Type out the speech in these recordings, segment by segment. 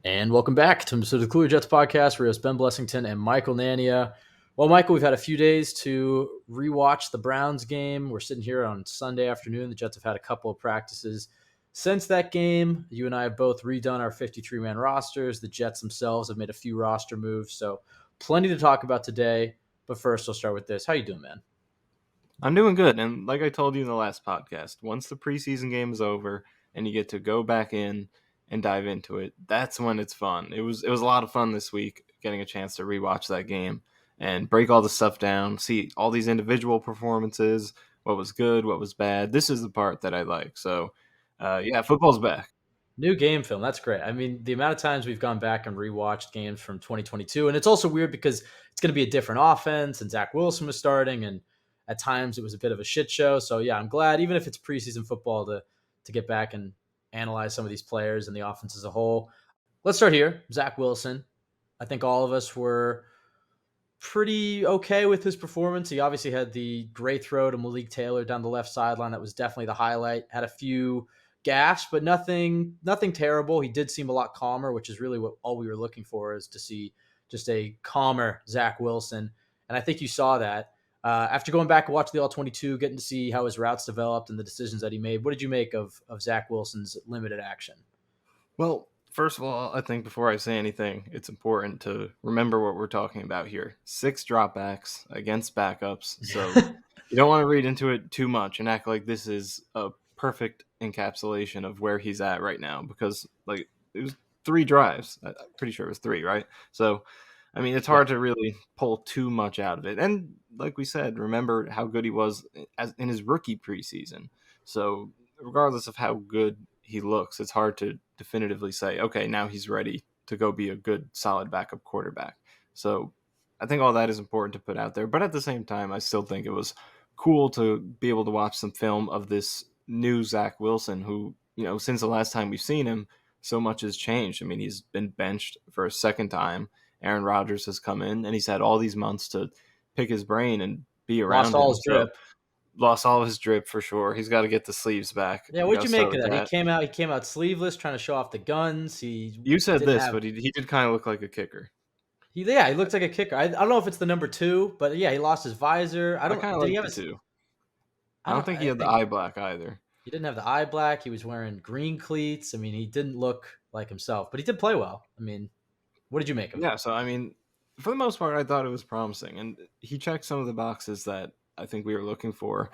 And welcome back to the Cooler Jets podcast. We're Ben Blessington and Michael Nania. Well, Michael, we've had a few days to rewatch the Browns game. We're sitting here on Sunday afternoon. The Jets have had a couple of practices since that game. You and I have both redone our 53-man rosters. The Jets themselves have made a few roster moves. So plenty to talk about today. But first, we'll start with this. How you doing, man? I'm doing good, and like I told you in the last podcast, once the preseason game is over and you get to go back in and dive into it, that's when it's fun. It was a lot of fun this week getting a chance to rewatch that game and break all the stuff down, see all these individual performances, what was good, what was bad. This is the part that I like. So, yeah, football's back. New game film. That's great. I mean, the amount of times we've gone back and rewatched games from 2022, and it's also weird because it's going to be a different offense, and Zach Wilson was starting, and at times it was a bit of a shit show. So yeah, I'm glad, even if it's preseason football, to get back and analyze some of these players and the offense as a whole. Let's start here. Zach Wilson. I think all of us were pretty okay with his performance. He obviously had the great throw to Malik Taylor down the left sideline. That was definitely the highlight. Had a few gasps, but nothing terrible. He did seem a lot calmer, which is really what all we were looking for, is to see just a calmer Zach Wilson. And I think you saw that. After going back and watching the All-22, getting to see how his routes developed and the decisions that he made, what did you make of Zach Wilson's limited action? Well, first of all, I think before I say anything, it's important to remember what we're talking about here. 6 dropbacks against backups. So you don't want to read into it too much and act like this is a perfect encapsulation of where he's at right now, because like it was 3 drives. I'm pretty sure it was 3, right? So, I mean, it's hard to really pull too much out of it. And like we said, remember how good he was in his rookie preseason. So regardless of how good he looks, it's hard to definitively say, okay, now he's ready to go be a good, solid backup quarterback. So I think all that is important to put out there. But at the same time, I still think it was cool to be able to watch some film of this new Zach Wilson, who, since the last time we've seen him, so much has changed. I mean, he's been benched for a second time. Aaron Rodgers has come in, and he's had all these months to pick his brain and be Lost around all him. his So drip. lost all of his drip for sure. He's got to get the sleeves back. Yeah, We what'd got you to start make of with that? He that. came out. He came out sleeveless, trying to show off the guns. He You said didn't this, have. but he did kind of look like a kicker. He looked like a kicker. I don't know if it's the number two, but yeah, he lost his visor. I I kind don't. of Did he liked have it his? too. I I don't don't. think he I had the think eye black either. he didn't have the eye black. He was wearing green cleats. I mean, he didn't look like himself, but he did play well. I mean, what did you make of it? Yeah, so I mean, for the most part, I thought it was promising, and he checked some of the boxes that I think we were looking for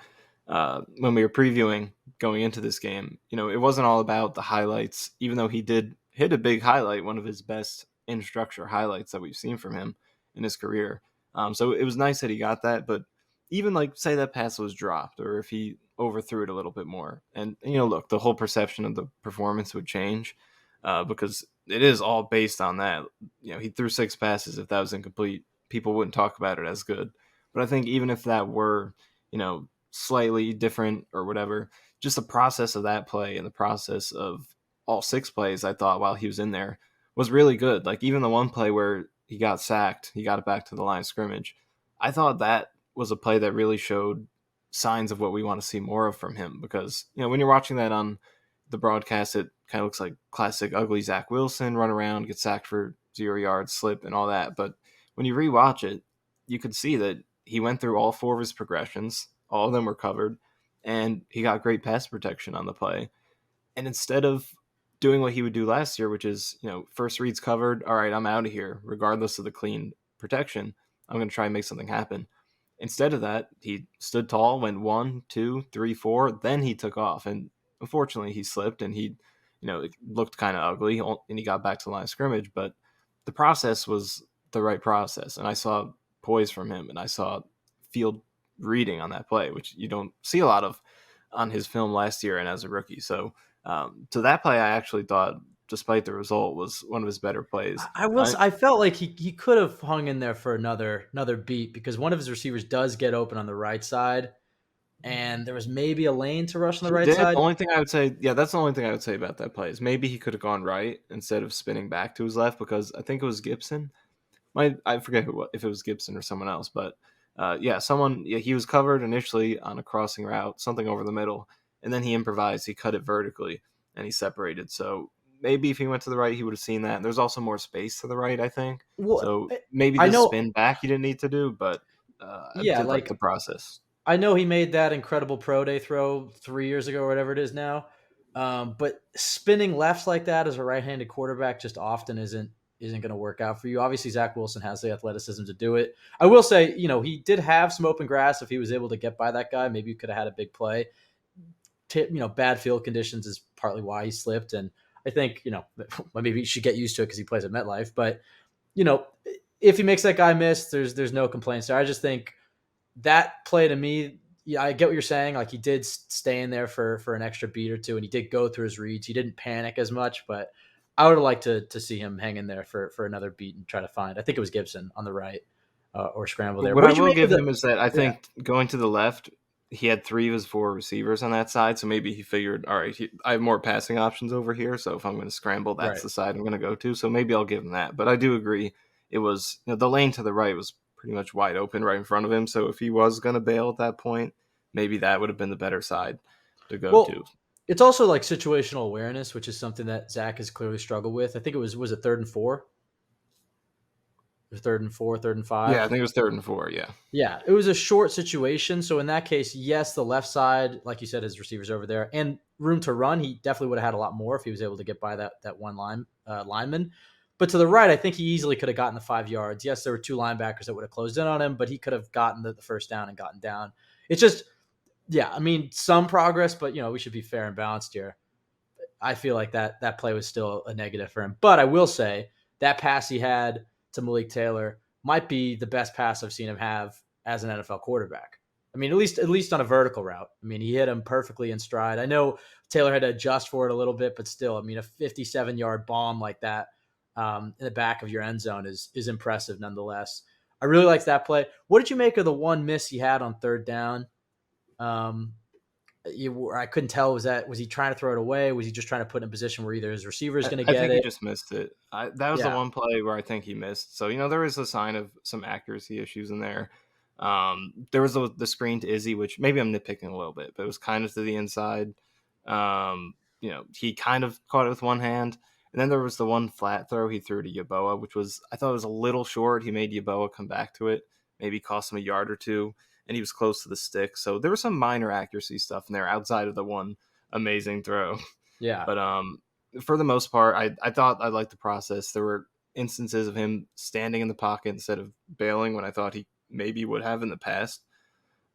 when we were previewing going into this game. It wasn't all about the highlights, even though he did hit a big highlight, one of his best in structure highlights that we've seen from him in his career. So it was nice that he got that, but even like say that pass was dropped, or if he overthrew it a little bit more, and look, the whole perception of the performance would change because it is all based on that. He threw 6 passes. If that was incomplete, people wouldn't talk about it as good. But I think even if that were, slightly different or whatever, just the process of that play and the process of all 6 plays, I thought while he was in there was really good. Like even the one play where he got sacked, he got it back to the line of scrimmage. I thought that was a play that really showed signs of what we want to see more of from him, because when you're watching that on the broadcast, it kind of looks like classic ugly Zach Wilson, run around, get sacked for 0 yards, slip, and all that. But when you rewatch it, you could see that he went through all 4 of his progressions. All of them were covered, and he got great pass protection on the play. And instead of doing what he would do last year, which is, first reads covered, all right, I'm out of here, regardless of the clean protection, I'm going to try and make something happen. Instead of that, he stood tall, went 1, 2, 3, 4, then he took off. And unfortunately, he slipped and he, it looked kind of ugly, and he got back to the line of scrimmage. But the process was the right process, and I saw poise from him, and I saw field reading on that play, which you don't see a lot of on his film last year and as a rookie. So that play, I actually thought, despite the result, was one of his better plays. I felt like he could have hung in there for another beat, because one of his receivers does get open on the right side, and there was maybe a lane to rush on the He right did. The side. only thing I would say, yeah, that's the only thing I would say about that play is maybe he could have gone right instead of spinning back to his left, because I think it was Gibson. I forget if it was Gibson or someone else, but he was covered initially on a crossing route, something over the middle, and then he improvised. He cut it vertically and he separated. So maybe if he went to the right, he would have seen that. There's also more space to the right, I think. Well, So maybe I the know, spin back he didn't need to do, but I yeah, did like like the process. I know he made that incredible pro day throw 3 years ago or whatever it is now. But spinning left like that as a right-handed quarterback just often isn't going to work out for you. Obviously, Zach Wilson has the athleticism to do it. I will say, he did have some open grass. If he was able to get by that guy, maybe he could have had a big play. Bad field conditions is partly why he slipped, and I think maybe he should get used to it because he plays at MetLife. But you know, if he makes that guy miss, there's no complaints there. I just think that play to me, yeah, I get what you're saying. Like he did stay in there for an extra beat or two, and he did go through his reads. He didn't panic as much, but I would have liked to see him hang in there for another beat and try to find. I think it was Gibson on the right or scramble there. What What I did you will make of give the? him is that I Yeah, think going to the left, he had 3 of his 4 receivers on that side, so maybe he figured, all right, I have more passing options over here, so if I'm going to scramble, that's right. the side I'm going to go to. So maybe I'll give him that. But I do agree, it was the lane to the right was pretty much wide open right in front of him. So if he was going to bail at that point, maybe that would have been the better side to go to. Well, it's also like situational awareness, which is something that Zach has clearly struggled with. I think it was a third and four, or third and four, third and Yeah, I five. think it was 3rd and 4. Yeah. Yeah, it was a short situation. So in that case, yes, the left side, like you said, his receivers over there and room to run. He definitely would have had a lot more if he was able to get by that one lineman. But to the right, I think he easily could have gotten the 5 yards. Yes, there were two linebackers that would have closed in on him, but he could have gotten the first down and gotten down. It's just, yeah, I mean, some progress, but we should be fair and balanced here. I feel like that play was still a negative for him. But I will say that pass he had to Malik Taylor might be the best pass I've seen him have as an NFL quarterback. I mean, at least on a vertical route. I mean, he hit him perfectly in stride. I know Taylor had to adjust for it a little bit, but still, I mean, a 57-yard bomb like that in the back of your end zone is impressive nonetheless. I really liked that play. What did you make of the one miss he had on third down? Um, I couldn't tell, was he trying to throw it away? Was he just trying to put in a position where either his receiver is going to I get think he it? just missed it. That was the Yeah, one play where I think he missed. So there is a sign of some accuracy issues in there. There was the screen to Izzy, which maybe I'm nitpicking a little bit, but it was kind of to the inside. He kind of caught it with one hand, and then there was the one flat throw he threw to Yaboa, which was, I thought it was a little short. He made Yaboa come back to it, maybe cost him a yard or two, and he was close to the stick. So there was some minor accuracy stuff in there outside of the one amazing throw. yeah, But for the most part, I thought I liked the process. There were instances of him standing in the pocket instead of bailing when I thought he maybe would have in the past.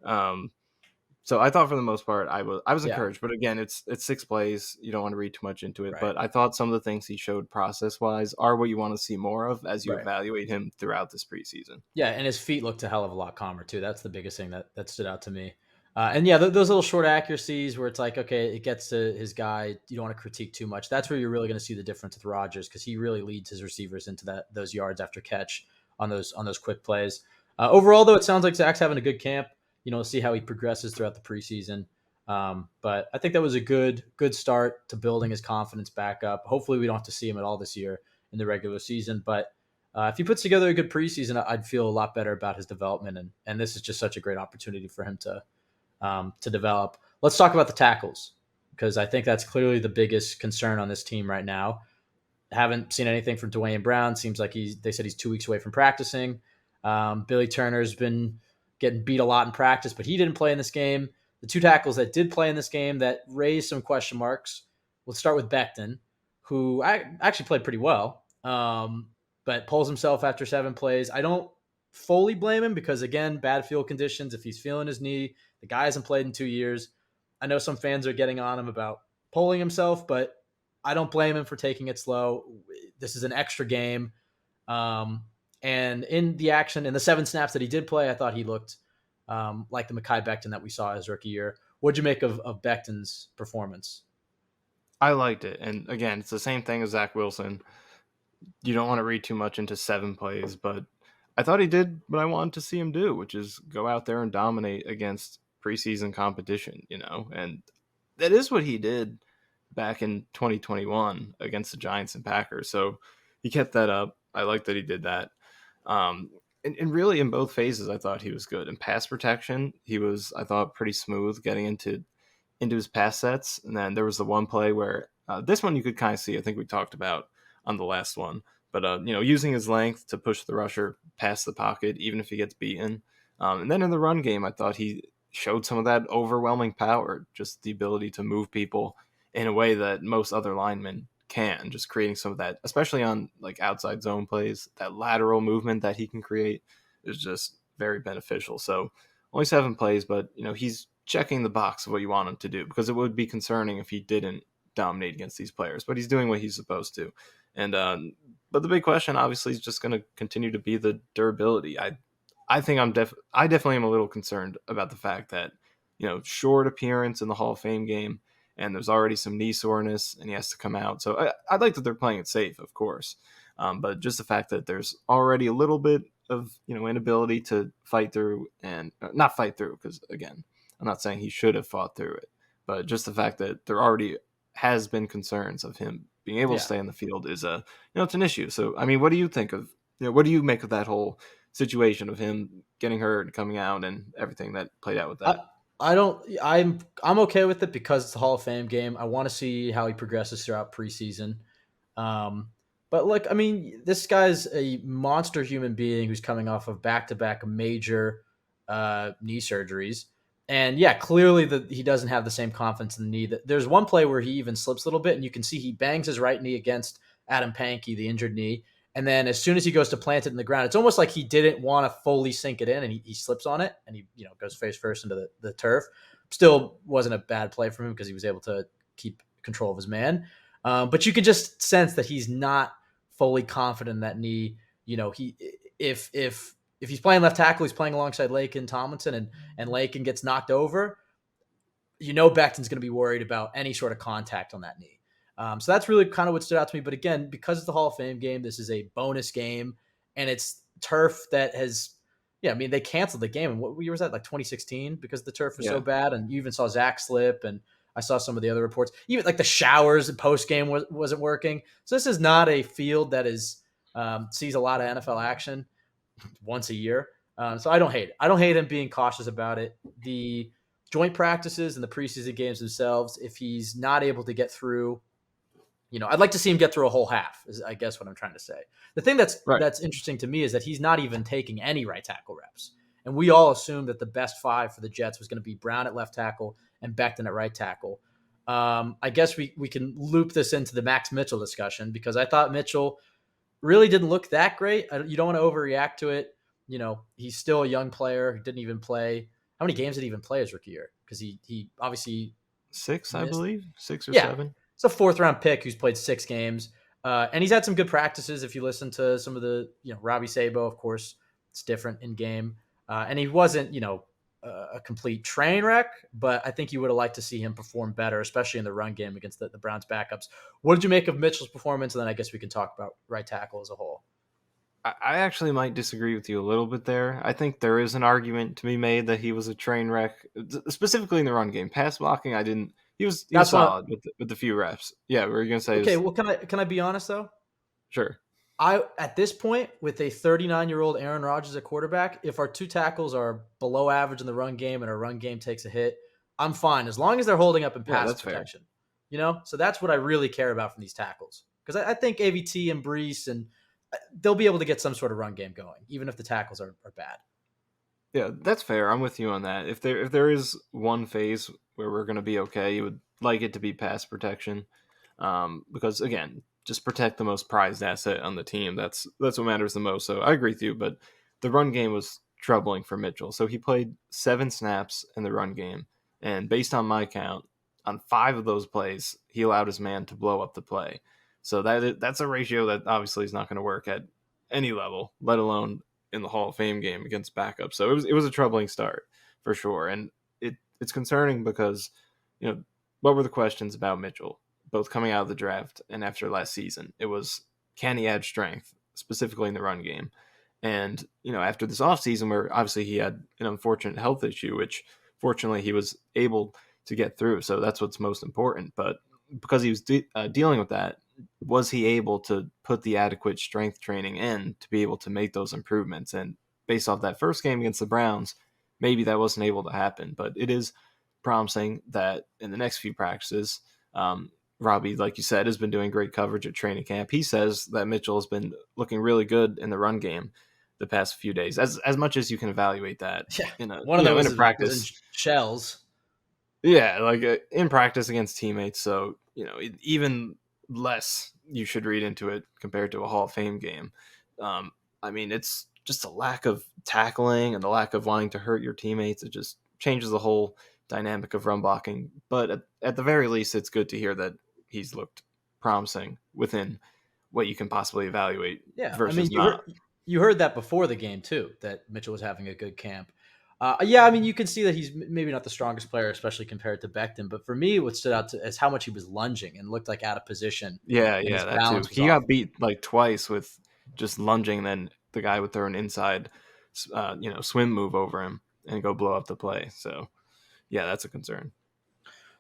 Um, so I thought for the most part I was yeah, encouraged. But again, it's 6 plays. You don't want to read too much into it. right, But I thought some of the things he showed process wise are what you want to see more of as you right. evaluate him throughout this preseason. Yeah, and his feet looked a hell of a lot calmer too. That's the biggest thing that stood out to me. And yeah, those little short accuracies where it's like, okay, it gets to his guy. You don't want to critique too much. That's where you're really going to see the difference with Rodgers because he really leads his receivers into those yards after catch on those quick plays. Overall, though, it sounds like Zach's having a good camp. We'll see how he progresses throughout the preseason. But I think that was a good start to building his confidence back up. Hopefully, we don't have to see him at all this year in the regular season, but if he puts together a good preseason, I'd feel a lot better about his development, and this is just such a great opportunity for him to develop. Let's talk about the tackles because I think that's clearly the biggest concern on this team right now. Haven't seen anything from Dwayne Brown. Seems like they said he's 2 weeks away from practicing. Billy Turner's been getting beat a lot in practice, but he didn't play in this game. The two tackles that did play in this game that raised some question marks. Let's start with Becton, who actually played pretty well, but pulls himself after 7 plays. I don't fully blame him because, again, bad field conditions. If he's feeling his knee, the guy hasn't played in 2 years. I know some fans are getting on him about pulling himself, but I don't blame him for taking it slow. This is an extra game. And in the action, in the 7 snaps that he did play, I thought he looked like the Mekhi Becton that we saw his rookie year. What'd you make of Becton's performance? I liked it, and again, it's the same thing as Zach Wilson. You don't want to read too much into 7 plays, but I thought he did what I wanted to see him do, which is go out there and dominate against preseason competition, and that is what he did back in 2021 against the Giants and Packers. So he kept that up. I like that he did that. And really in both phases, I thought he was good. In pass protection, he was, I thought, pretty smooth getting into his pass sets. And then there was the one play where This one you could kind of see. I think we talked about on the last one, but using his length to push the rusher past the pocket, even if he gets beaten. And then in the run game, I thought he showed some of that overwhelming power, just the ability to move people in a way that most other linemen can, just creating some of that, especially on like outside zone plays. That lateral movement that he can create is just very beneficial. So only 7 plays, but he's checking the box of what you want him to do, because it would be concerning if he didn't dominate against these players. But he's doing what he's supposed to, and but the big question obviously is just going to continue to be the durability. I think I definitely am a little concerned about the fact that short appearance in the Hall of Fame game, and there's already some knee soreness, and he has to come out. So I'd like that they're playing it safe, of course, but just the fact that there's already a little bit of inability to fight through, and not fight through, because again, I'm not saying he should have fought through it, but just the fact that there already has been concerns of him being able to Yeah. stay on the field is it's an issue. So I mean, what do you think of what do you make of that whole situation of him getting hurt and coming out and everything that played out with I that? I don't I'm okay with it because it's a Hall of Fame game. I want to see how he progresses throughout preseason. Um, but look, I mean, this guy's a monster human being who's coming off of back-to-back major knee surgeries. And yeah, clearly he doesn't have the same confidence in the knee. There's one play where he even slips a little bit, and you can see he bangs his right knee against Adam Pankey, the injured knee. And then as soon as he goes to plant it in the ground, it's almost like he didn't want to fully sink it in, and he slips on it, and he goes face first into the turf. Still wasn't a bad play from him because he was able to keep control of his man. But you can just sense that he's not fully confident in that knee. He if he's playing left tackle, he's playing alongside Lakin Tomlinson, and Lakin gets knocked over. Becton's going to be worried about any sort of contact on that knee. So that's really kind of what stood out to me. But again, because it's the Hall of Fame game, this is a bonus game, and it's turf that has, yeah, I mean, they canceled the game. And what year was that? Like 2016, because the turf was so Yeah, bad. And you even saw Zach slip, and I saw some of the other reports. Even like the showers and post game wasn't working. So this is not a field that is sees a lot of NFL action once a year. So I don't hate it. I don't hate him being cautious about it. The joint practices and the preseason games themselves, if he's not able to get through, I'd like to see him get through a whole half, is I guess what I'm trying to say. The thing that's right. that's interesting to me is that he's not even taking any right tackle reps. And we all assumed that the best 5 for the Jets was going to be Brown at left tackle and Becton at right tackle. I guess we can loop this into the Max Mitchell discussion, because I thought Mitchell really didn't look that great. You don't want to overreact to it. He's still a young player who didn't even play. How many games did he even play his rookie year? Because he obviously 6, I missed. believe, 6 or Yeah, 7. it's a 4th-round pick who's played 6 games, and he's had some good practices. If you listen to some of the, Robbie Sabo, of course, it's different in game, and he wasn't, a complete train wreck, but I think you would have liked to see him perform better, especially in the run game against the Browns backups. What did you make of Mitchell's performance? And then I guess we can talk about right tackle as a whole. I actually might disagree with you a little bit there. I think there is an argument to be made that he was a train wreck, specifically in the run game. Pass blocking, I didn't. He was That's what. solid with the few reps. Yeah, what were you gonna say? Okay, Is well, can I be honest though? sure. I at this point, with a 39-year-old Aaron Rodgers at quarterback, if our 2 tackles are below average in the run game and our run game takes a hit, I'm fine as long as they're holding up in Yeah, pass that's fair. protection. So that's what I really care about from these tackles, because I think AVT and Brees and they'll be able to get some sort of run game going, even if the tackles are bad. Yeah, that's fair. I'm with you on that. If there is one phase where we're gonna be okay, you would like it to be pass protection, because again, just protect the most prized asset on the team. That's what matters the most. So I agree with you, but the run game was troubling for Mitchell. So he played 7 snaps in the run game, and based on my count, on 5 of those plays, he allowed his man to blow up the play. So that's a ratio that obviously is not going to work at any level, let alone in the Hall of Fame game against backups. So it was a troubling start for sure, and it's concerning because what were the questions about Mitchell, both coming out of the draft and after last season? It was, can he add strength, specifically in the run game? And after this offseason, where obviously he had an unfortunate health issue, which fortunately he was able to get through, so that's what's most important. But because he was dealing with that, was he able to put the adequate strength training in to be able to make those improvements? And based off that first game against the Browns, maybe that wasn't able to happen. But it is promising that in the next few practices, Robbie, like you said, has been doing great coverage at training camp. He says that Mitchell has been looking really good in the run game the past few days. As much as you can evaluate that Yeah, in a one of them in a was in practice. shells. Yeah, like in practice against teammates. So even less you should read into it compared to a Hall of Fame game. Um, I mean, it's just a lack of tackling and the lack of wanting to hurt your teammates. It just changes the whole dynamic of run blocking. But at the very least, it's good to hear that he's looked promising within what you can possibly evaluate Yeah, I mean, versus not. you heard that before the game too, that Mitchell was having a good camp. Yeah, I mean, you can see that he's maybe not the strongest player, especially compared to Becton. But for me, what stood out is how much he was lunging and looked like out of position, Yeah, and yeah, his that too. balance was He off. got beat like twice with just lunging, then the guy would throw an inside, swim move over him and go blow up the play. So yeah, that's a concern.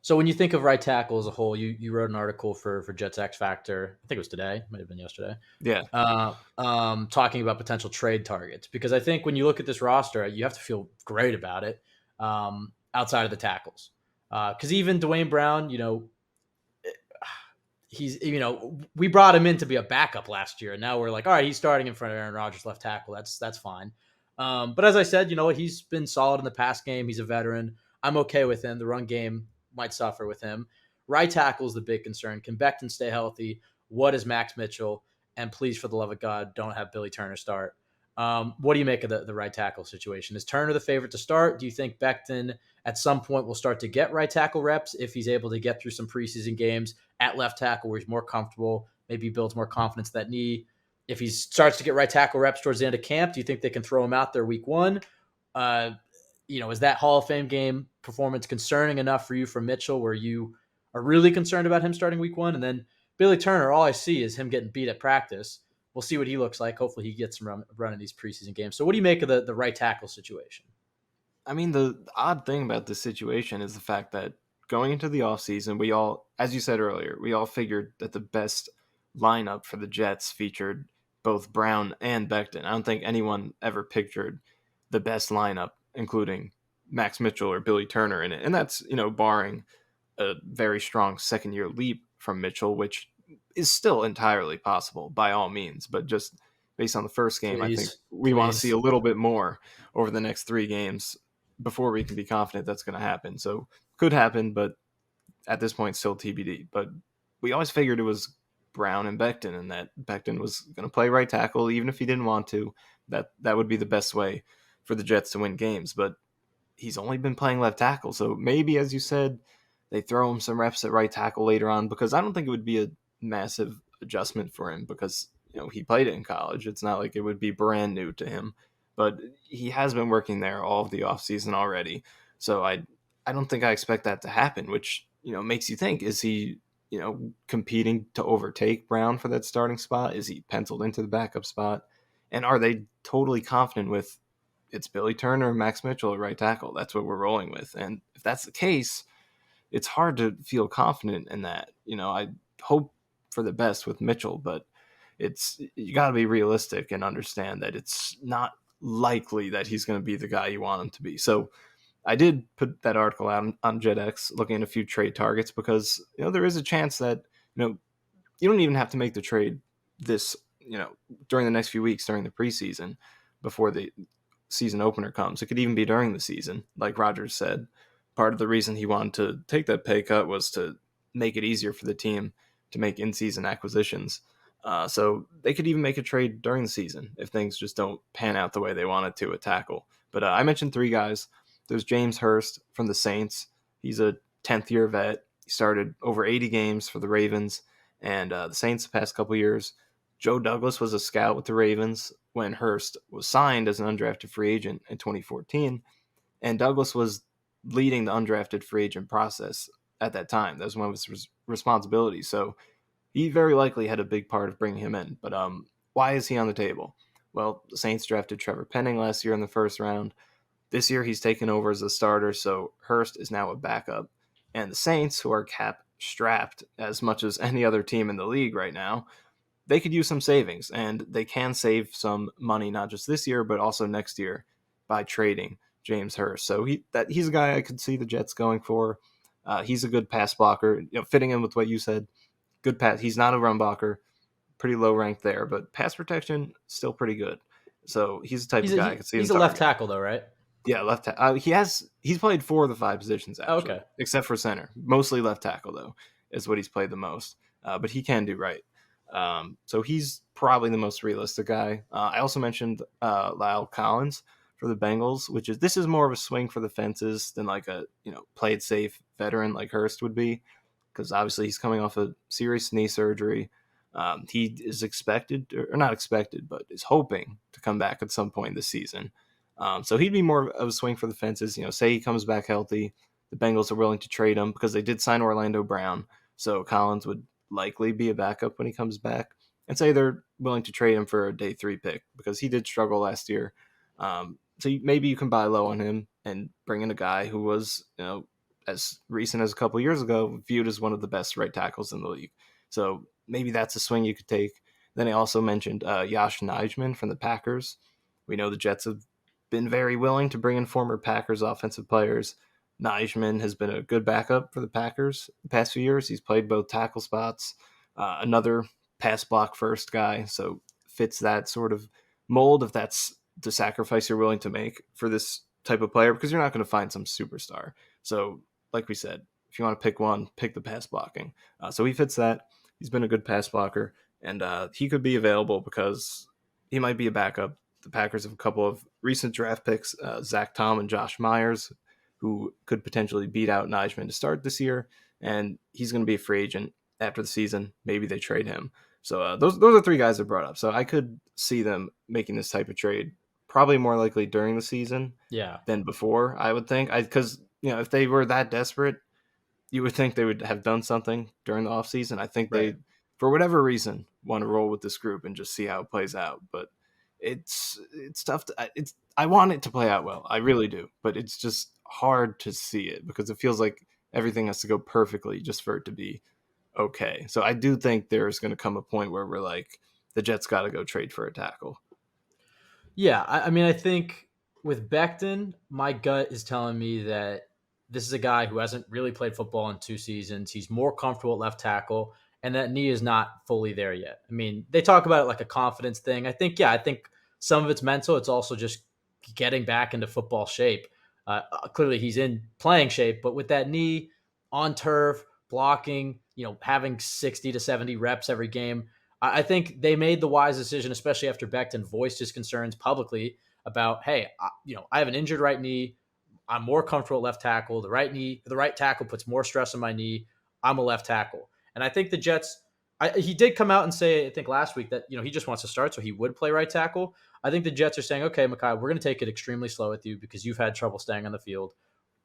So when you think of right tackle as a whole, you wrote an article for Jets X Factor. I think it was today, might have been yesterday. Yeah, Talking about potential trade targets because I think when you look at this roster, you have to feel great about it. Outside of the tackles, because even Dwayne Brown, he's we brought him in to be a backup last year, and now we're like, all right, he's starting in front of Aaron Rodgers, left tackle. That's fine. But as I said, you know what, he's been solid in the pass game. He's a veteran. I'm okay with him. The run game might suffer with him. Right tackle is the big concern. Can Becton stay healthy? What is Max Mitchell? And please, for the love of God, don't have Billy Turner start. What do you make of the right tackle situation? Is Turner the favorite to start? Do you think Becton at some point will start to get right tackle reps if he's able to get through some preseason games at left tackle where he's more comfortable, maybe builds more confidence that knee? If he starts to get right tackle reps towards the end of camp, do you think they can throw him out there week one? Uh, is that Hall of Fame game performance concerning enough for you from Mitchell where you are really concerned about him starting week one? And then Billy Turner, all I see is him getting beat at practice. We'll see what he looks like. Hopefully he gets some run in these preseason games. So what do you make of the right tackle situation? I mean, the odd thing about this situation is the fact that going into the offseason, we all, as you said earlier, we all figured that the best lineup for the Jets featured both Brown and Becton. I don't think anyone ever pictured the best lineup, including Max Mitchell or Billy Turner in it. And that's, barring a very strong second year leap from Mitchell, which is still entirely possible by all means. But just based on the first game, I think Please, we want to see please. a little bit more over the next 3 games before we can be confident that's going to happen. So could happen, but at this point, still TBD. But we always figured it was Brown and Becton, and that Becton was going to play right tackle, even if he didn't want to. That would be the best way for the Jets to win games. But he's only been playing left tackle, so maybe, as you said, they throw him some reps at right tackle later on, because I don't think it would be a massive adjustment for him because he played it in college. It's not like it would be brand new to him, but he has been working there all of the offseason already. So I don't think I expect that to happen, which makes you think, is he competing to overtake Brown for that starting spot? Is he penciled into the backup spot? And are they totally confident with it's Billy Turner and Max Mitchell at right tackle? That's what we're rolling with. And if that's the case, it's hard to feel confident in that. I hope for the best with Mitchell, but you got to be realistic and understand that it's not likely that he's going to be the guy you want him to be. So I did put that article out on JetX looking at a few trade targets because there is a chance that you don't even have to make the trade this during the next few weeks during the preseason before the season opener comes. It could even be during the season, like Rodgers said. Part of the reason he wanted to take that pay cut was to make it easier for the team to make in-season acquisitions. So they could even make a trade during the season if things just don't pan out the way they wanted to at tackle. But I mentioned 3 guys. There's James Hurst from the Saints. He's a 10th year vet. He started over 80 games for the Ravens and the Saints the past couple years. Joe Douglas was a scout with the Ravens when Hurst was signed as an undrafted free agent in 2014, and Douglas was leading the undrafted free agent process at that time. That was one of his responsibilities. So he very likely had a big part of bringing him in. But why is he on the table? Well, the Saints drafted Trevor Penning last year in the first round. This year he's taken over as a starter, so Hurst is now a backup. And the Saints, who are cap strapped as much as any other team in the league right now, they could use some savings, and they can save some money not just this year but also next year by trading James Hurst. So he's a guy I could see the Jets going for. He's a good pass blocker, fitting in with what you said. Good pass. He's not a run blocker, pretty low ranked there, but pass protection still pretty good. So he's the type of guy I could see him He's a left target. tackle though, right? Yeah, left. He's played 4 of the 5 positions Oh, actually, okay. except for center. Mostly left tackle though is what he's played the most. But he can do right. So he's probably the most realistic guy. I also mentioned Lyle Collins for the Bengals, this is more of a swing for the fences than like a play it safe veteran like Hurst would be, because obviously he's coming off a serious knee surgery. He is expected, or not expected, but is hoping to come back at some point this season. So he'd be more of a swing for the fences. Say he comes back healthy, the Bengals are willing to trade him because they did sign Orlando Brown. So Collins would likely be a backup when he comes back. And say they're willing to trade him for a day 3 pick because he did struggle last year. So maybe you can buy low on him and bring in a guy who was, as recent as a couple years ago, viewed as one of the best right tackles in the league. So maybe that's a swing you could take. Then I also mentioned Josh Nijman from the Packers. We know the Jets have been very willing to bring in former Packers offensive players. Nijman has been a good backup for the Packers the past few years. He's played both tackle spots. Another pass block first guy, so fits that sort of mold if that's the sacrifice you're willing to make for this type of player, because you're not going to find some superstar. So, like we said, if you want to pick one, pick the pass blocking. So he fits that. He's been a good pass blocker, and he could be available because he might be a backup. The Packers have a couple of recent draft picks, Zach Tom and Josh Myers, who could potentially beat out Nijman to start this year, and he's going to be a free agent after the season. Maybe they trade him. So those are 3 guys I brought up. So I could see them making this type of trade probably more likely during the season Yeah. than before, I would think. Because if they were that desperate, you would think they would have done something during the offseason. I think Right. they, for whatever reason, want to roll with this group and just see how it plays out. But it's tough. I want it to play out well. I really do. But it's just hard to see it because it feels like everything has to go perfectly just for it to be okay. So I do think there's going to come a point where we're like, the Jets got to go trade for a tackle. Yeah, I mean, I think with Becton, my gut is telling me that this is a guy who hasn't really played football in 2 seasons. He's more comfortable at left tackle, and that knee is not fully there yet. I mean, they talk about it like a confidence thing. I think some of it's mental. It's also just getting back into football shape. Clearly, he's in playing shape, but with that knee on turf, blocking, having 60 to 70 reps every game, I think they made the wise decision, especially after Becton voiced his concerns publicly about, hey, I have an injured right knee. I'm more comfortable at left tackle. The right tackle puts more stress on my knee. I'm a left tackle. And I think the Jets, he did come out and say, I think last week that, he just wants to start, so he would play right tackle. I think the Jets are saying, okay, Mekhi, we're going to take it extremely slow with you because you've had trouble staying on the field.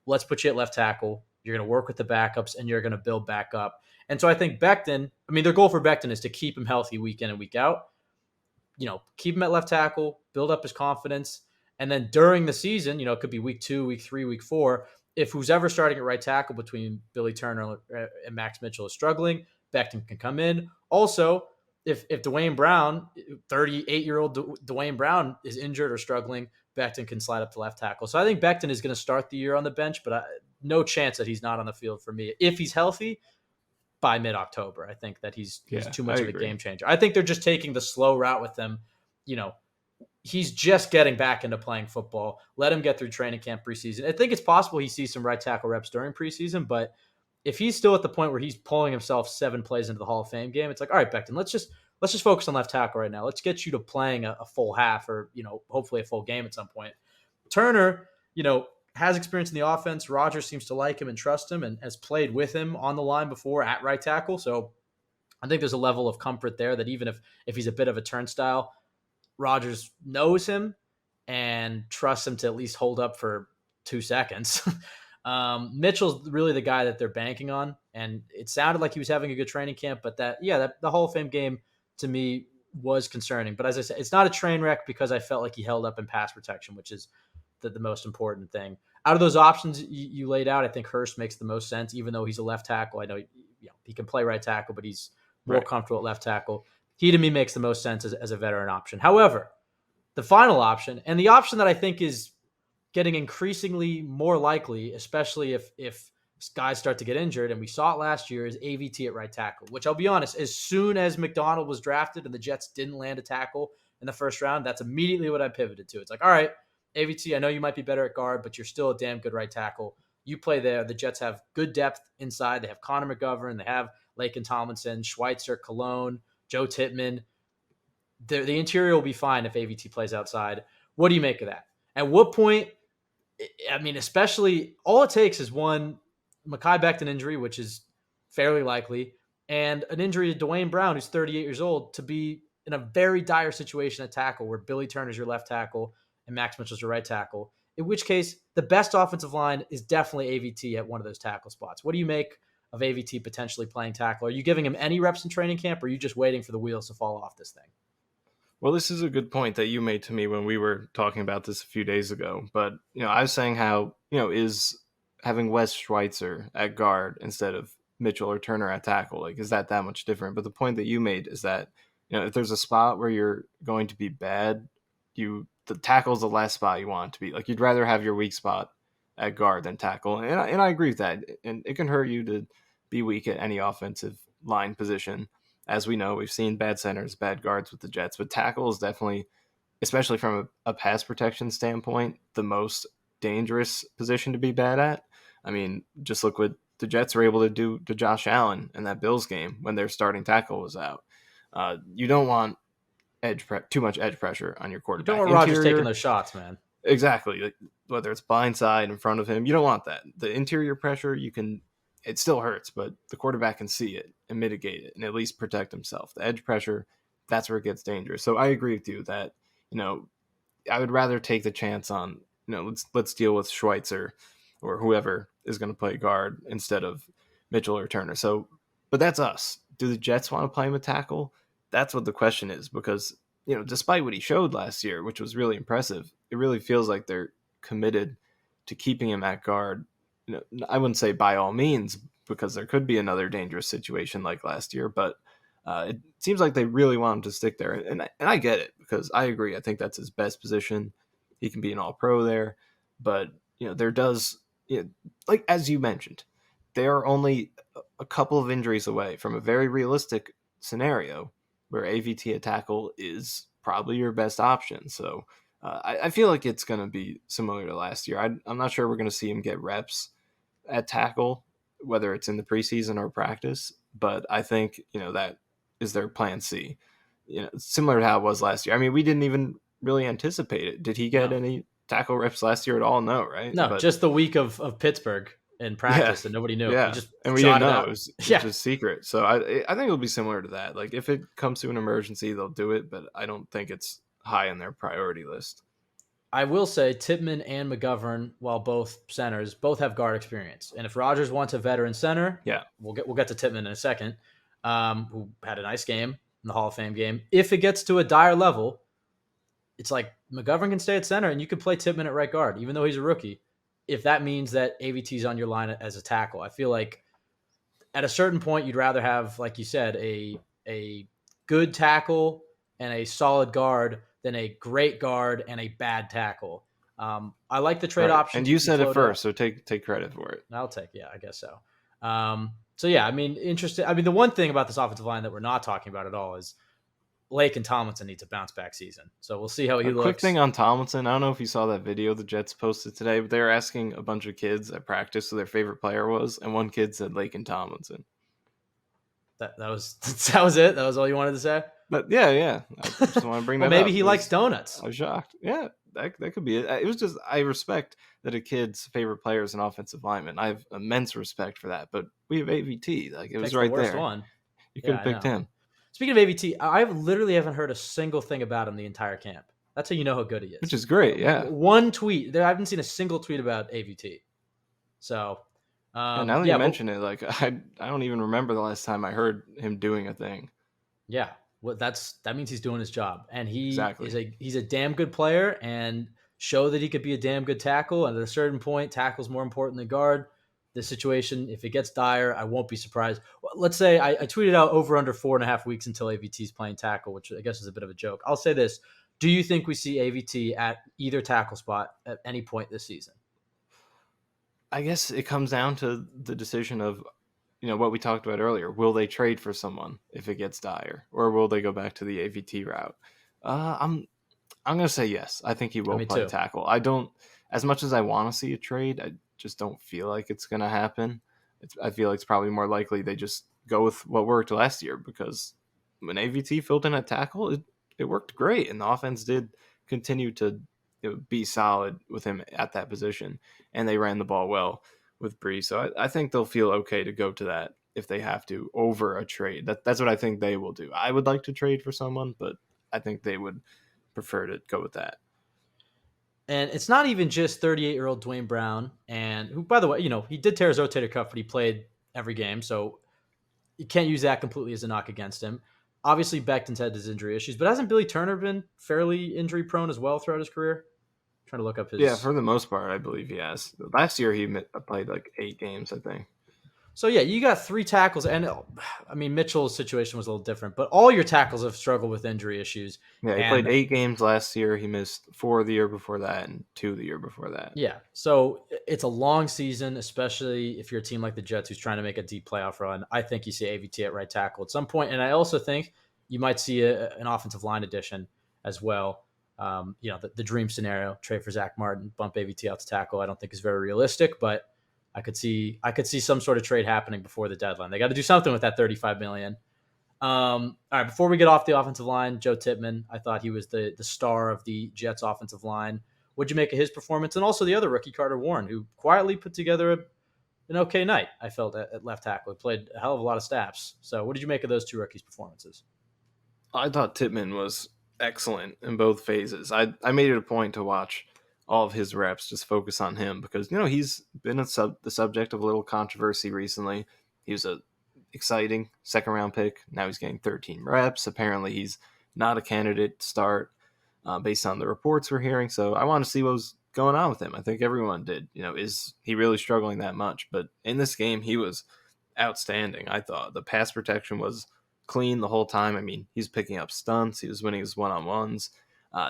Let's put you at left tackle. You're going to work with the backups and you're going to build back up. And so I think Becton, their goal for Becton is to keep him healthy week in and week out. Keep him at left tackle, build up his confidence. And then during the season, it could be week 2, week 3, week 4. If who's ever starting at right tackle between Billy Turner and Max Mitchell is struggling, Becton can come in. Also, if Dwayne Brown, 38-year-old Dwayne Brown is injured or struggling, Becton can slide up to left tackle. So I think Becton is going to start the year on the bench, but no chance that he's not on the field for me. If he's healthy by mid-October, I think that he's too much of a game changer. I think they're just taking the slow route with him. He's just getting back into playing football. Let him get through training camp preseason. I think it's possible he sees some right tackle reps during preseason, but if he's still at the point where he's pulling himself 7 plays into the Hall of Fame game, it's like, all right, Becton, let's just focus on left tackle right now. Let's get you to playing a full half or, hopefully a full game at some point. Turner, has experience in the offense. Rodgers seems to like him and trust him and has played with him on the line before at right tackle. So I think there's a level of comfort there that even if he's a bit of a turnstile, Rodgers knows him and trusts him to at least hold up for 2 seconds. Mitchell's really the guy that they're banking on, and it sounded like he was having a good training camp, but that the Hall of Fame game to me was concerning. But as I said, it's not a train wreck because I felt like he held up in pass protection, which is the most important thing. Out of those options you laid out, I think Hurst makes the most sense, even though he's a left tackle. I know he can play right tackle, but he's more comfortable at left tackle. He to me makes the most sense as a veteran option. However, the final option, and the option that I think is getting increasingly more likely, especially if guys start to get injured, and we saw it last year, is AVT at right tackle, which I'll be honest, as soon as McDonald was drafted and the Jets didn't land a tackle in the first round, that's immediately what I pivoted to. It's like, all right, AVT, I know you might be better at guard, but you're still a damn good right tackle. You play there. The Jets have good depth inside. They have Connor McGovern. They have Laken Tomlinson, Schweitzer, Cologne, Joe Tittman. The interior will be fine if AVT plays outside. What do you make of that? At what point, I mean, especially all it takes is one Mekhi Becton injury, which is fairly likely, and an injury to Dwayne Brown, who's 38 years old, to be in a very dire situation at tackle where Billy Turner's your left tackle and Max Mitchell's your right tackle. In which case, the best offensive line is definitely AVT at one of those tackle spots. What do you make of AVT potentially playing tackle? Are you giving him any reps in training camp, or are you just waiting for the wheels to fall off this thing? Well, this is a good point that you made to me when we were talking about this a few days ago. But, I was saying how, is having Wes Schweitzer at guard instead of Mitchell or Turner at tackle, like, is that much different? But the point that you made is that, if there's a spot where you're going to be bad, the tackle is the last spot you want it to be. Like, you'd rather have your weak spot at guard than tackle. And I agree with that. And it can hurt you to be weak at any offensive line position. As we know, we've seen bad centers, bad guards with the Jets, but tackle is definitely, especially from a pass protection standpoint, the most dangerous position to be bad at. I mean, just look what the Jets were able to do to Josh Allen in that Bills game when their starting tackle was out. You don't want too much edge pressure on your You don't quarterback. want Rodgers taking those shots, man. Exactly. Like, whether it's blindside in front of him, you don't want that. The interior pressure, it still hurts, but the quarterback can see it and mitigate it and at least protect himself. The edge pressure, that's where it gets dangerous. So I agree with you that, I would rather take the chance on, let's deal with Schweitzer or whoever is going to play guard instead of Mitchell or Turner. So, but that's us. Do the Jets want to play him a tackle? That's what the question is, because, despite what he showed last year, which was really impressive, it really feels like they're committed to keeping him at guard. I wouldn't say by all means, because there could be another dangerous situation like last year, but it seems like they really want him to stick there. And I get it, because I agree. I think that's his best position. He can be an all-pro there. But, there does, like as you mentioned, they are only a couple of injuries away from a very realistic scenario where AVT at tackle is probably your best option. So I feel like it's going to be similar to last year. I'm not sure we're going to see him get reps at tackle, whether it's in the preseason or practice, but I think, that is their plan C. Similar to how it was last year. I mean, we didn't even really anticipate it. Did he get any tackle reps last year at all? No, right? No, But just the week of Pittsburgh in practice that nobody knew. He yeah, just and we didn't shot it know. out. It was Yeah. just secret. So I think it'll be similar to that. Like, if it comes to an emergency, they'll do it, but I don't think it's high on their priority list. I will say Tittman and McGovern, while both centers, both have guard experience. And if Rodgers wants a veteran center, Yeah, we'll get to Tittman in a second, who had a nice game in the Hall of Fame game. If it gets to a dire level, it's like McGovern can stay at center and you can play Tittman at right guard, even though he's a rookie. If that means that AVT's on your line as a tackle, I feel like at a certain point you'd rather have, like you said, a good tackle and a solid guard than a great guard and a bad tackle. I like the trade right. options. And you said it floated first, out. so take credit for it. I'll take, yeah, I guess so. So yeah, I mean, interesting. I mean, the one thing about this offensive line that we're not talking about at all is Laken Tomlinson needs a bounce back season. So we'll see how he A looks. quick thing on Tomlinson. I don't know if you saw that video the Jets posted today, but they were asking a bunch of kids at practice who their favorite player was, and one kid said Laken Tomlinson. That was that was it. That was all you wanted to say. But yeah, I just want to bring Well, that up. maybe he likes donuts. I was shocked. Yeah, that could be it. It was just, I respect that a kid's favorite player is an offensive lineman. I have immense respect for that. But we have AVT. Like, it was Picked right the worst there. one. You could Yeah, have I picked know. him. Speaking of AVT, I literally haven't heard a single thing about him the entire camp. That's how you know how good he is. Which is great, yeah. One tweet. I haven't seen a single tweet about AVT. So, And now that you mention it, like, I don't even remember the last time I heard him doing a thing. Yeah, well, that means he's doing his job, and Exactly. he's a damn good player, and show that he could be a damn good tackle. And at a certain point, tackle's more important than guard. The situation, if it gets dire, I won't be surprised. Well, let's say I tweeted out over under 4.5 weeks until AVT's playing tackle, which I guess is a bit of a joke. I'll say this: do you think we see AVT at either tackle spot at any point this season? I guess it comes down to the decision of, what we talked about earlier. Will they trade for someone if it gets dire, or will they go back to the AVT route? I'm gonna say yes. I think he I will mean, play too. tackle. I don't, as much as I want to see a trade, I just don't feel like it's gonna happen. I feel like it's probably more likely they just go with what worked last year, because when AVT filled in at tackle, it worked great, and the offense did continue to be solid with him at that position, and they ran the ball well with Bree. So I think they'll feel okay to go to that if they have to over a trade. That's what I think they will do. I would like to trade for someone, but I think they would prefer to go with that. And it's not even just 38-year-old Dwayne Brown, and who, by the way, he did tear his rotator cuff, but he played every game, so you can't use that completely as a knock against him. Obviously, Becton's had his injury issues, but hasn't Billy Turner been fairly injury prone as well throughout his career? I'm trying to look up Yeah, his. for the most part, I believe he has. Last year, he played like 8 games, I think. So yeah, you got three tackles, and I mean Mitchell's situation was a little different, but all your tackles have struggled with injury issues, Yeah, he played and 8 games last year. He missed 4 the year before that and 2 the year before that. yeah, so it's a long season, especially if you're a team like the Jets who's trying to make a deep playoff run. I think you see AVT at right tackle at some point, and I also think you might see an offensive line addition as well. The dream scenario: trade for Zach Martin, bump AVT out to tackle. I don't think is very realistic, but I could see some sort of trade happening before the deadline. They got to do something with that 35 million. All right, before we get off the offensive line, Joe Tippmann, I thought he was the star of the Jets offensive line. What'd you make of his performance? And also the other rookie, Carter Warren, who quietly put together an okay night, I felt, at left tackle. He played a hell of a lot of snaps. So what did you make of those two rookies' performances? I thought Tippmann was excellent in both phases. I made it a point to watch all of his reps, just focus on him, because he's been the subject of a little controversy recently. He was a exciting second round pick. Now he's getting 13 reps. Apparently, he's not a candidate to start based on the reports we're hearing. So I want to see what was going on with him. I think everyone did. Is he really struggling that much? But in this game, he was outstanding. I thought the pass protection was clean the whole time. I mean, he's picking up stunts. He was winning his one-on-ones.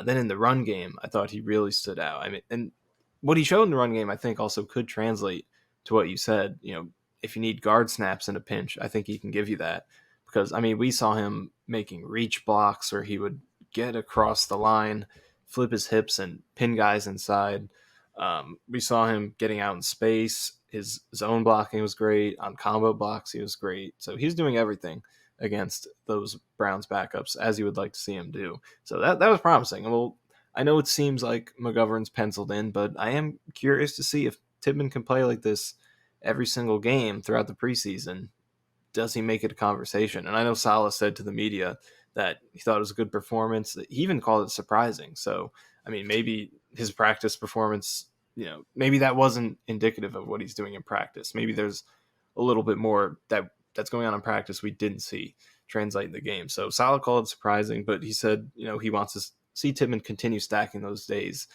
Then in the run game, I thought he really stood out. I mean, and what he showed in the run game, I think, also could translate to what you said. If you need guard snaps in a pinch, I think he can give you that. Because, I mean, we saw him making reach blocks where he would get across the line, flip his hips, and pin guys inside. We saw him getting out in space. His zone blocking was great. On combo blocks, he was great. So he's doing everything against those Browns backups as you would like to see him do. So that was promising. Well, I know it seems like McGovern's penciled in, but I am curious to see if Tippmann can play like this every single game throughout the preseason. Does he make it a conversation? And I know Salah said to the media that he thought it was a good performance. He even called it surprising. So, I mean, maybe his practice performance, maybe that wasn't indicative of what he's doing in practice. Maybe there's a little bit more that's going on in practice we didn't see translate in the game. So Salah called it surprising, but he said, he wants to see Tippmann continue stacking those days,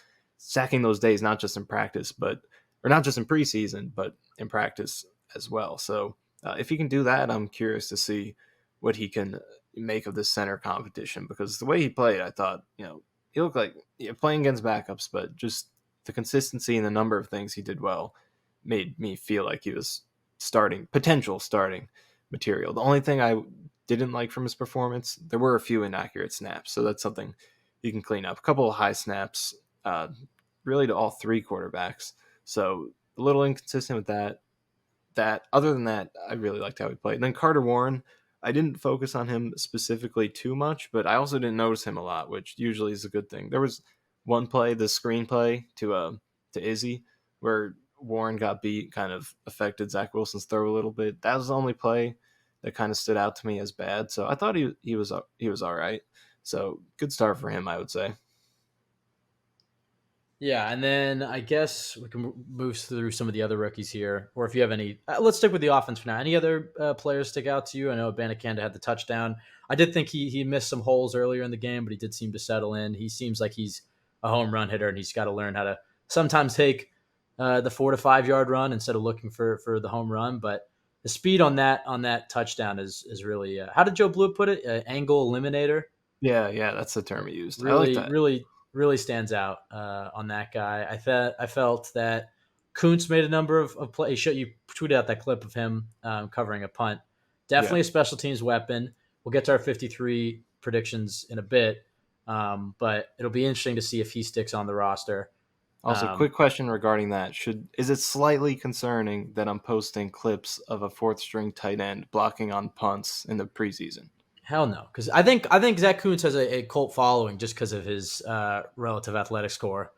not just in practice, or not just in preseason, but in practice as well. So if he can do that, I'm curious to see what he can make of this center competition, because the way he played, I thought, he looked like playing against backups, but just the consistency and the number of things he did well made me feel like he was potential starting material. The only thing I didn't like from his performance, there were a few inaccurate snaps, so that's something he can clean up. A couple of high snaps, really to all three quarterbacks, so a little inconsistent with that. Other than that, I really liked how he played. And then Carter Warren, I didn't focus on him specifically too much, but I also didn't notice him a lot, which usually is a good thing. There was one play, the screenplay to Izzy, where Warren got beat, kind of affected Zach Wilson's throw a little bit. That was the only play that kind of stood out to me as bad. So I thought he was all right. So good start for him, I would say. Yeah, and then I guess we can move through some of the other rookies here, or if you have any, let's stick with the offense for now. Any other players stick out to you? I know Abanikanda had the touchdown. I did think he missed some holes earlier in the game, but he did seem to settle in. He seems like he's a home run hitter, and he's got to learn how to sometimes take the 4 to 5 yard run instead of looking for the home run. But the speed on that touchdown is really how did Joe Blue put it? Angle eliminator. Yeah, that's the term he used. I like Really, that. really, really stands out on that guy. I felt that Kuntz made a number of plays. You tweeted out that clip of him covering a punt. Yeah. Definitely a special teams weapon. We'll get to our 53 predictions in a bit, but it'll be interesting to see if he sticks on the roster. Also, quick question regarding that: is it slightly concerning that I'm posting clips of a fourth string tight end blocking on punts in the preseason? Hell no, because I think Zach Kuntz has a cult following just because of his relative athletic score.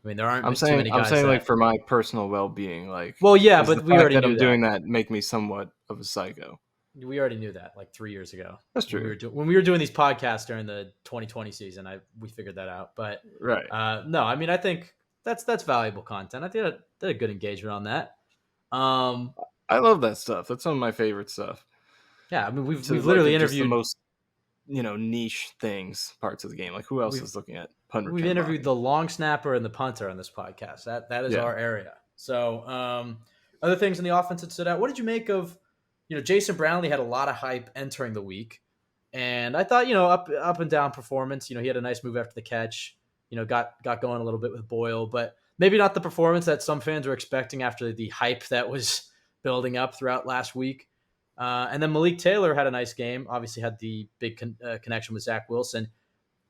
I mean, there aren't too many I'm guys saying like that. for my personal well being, like Well, yeah, does but the we fact already that knew I'm that. doing that make me somewhat of a psycho? We already knew that like 3 years ago That's when true. when we were doing these podcasts during the 2020 season. We figured that out, but Right. no, I mean I think that's valuable content. I think I did a good engagement on that. Um, I love that stuff. That's some of my favorite stuff. yeah, I mean To we've look literally at just the interviewed most, niche things, parts of the game. Like who else we've is looking at punt we've return interviewed blocking? the long snapper and the punter on this podcast. That is Yeah. our area. So other things in the offense that stood out. What did you make of Jason Brownlee had a lot of hype entering the week. And I thought, up and down performance. He had a nice move after the catch. Got going a little bit with Boyle, but maybe not the performance that some fans were expecting after the hype that was building up throughout last week. And then Malik Taylor had a nice game. Obviously, had the big connection with Zach Wilson.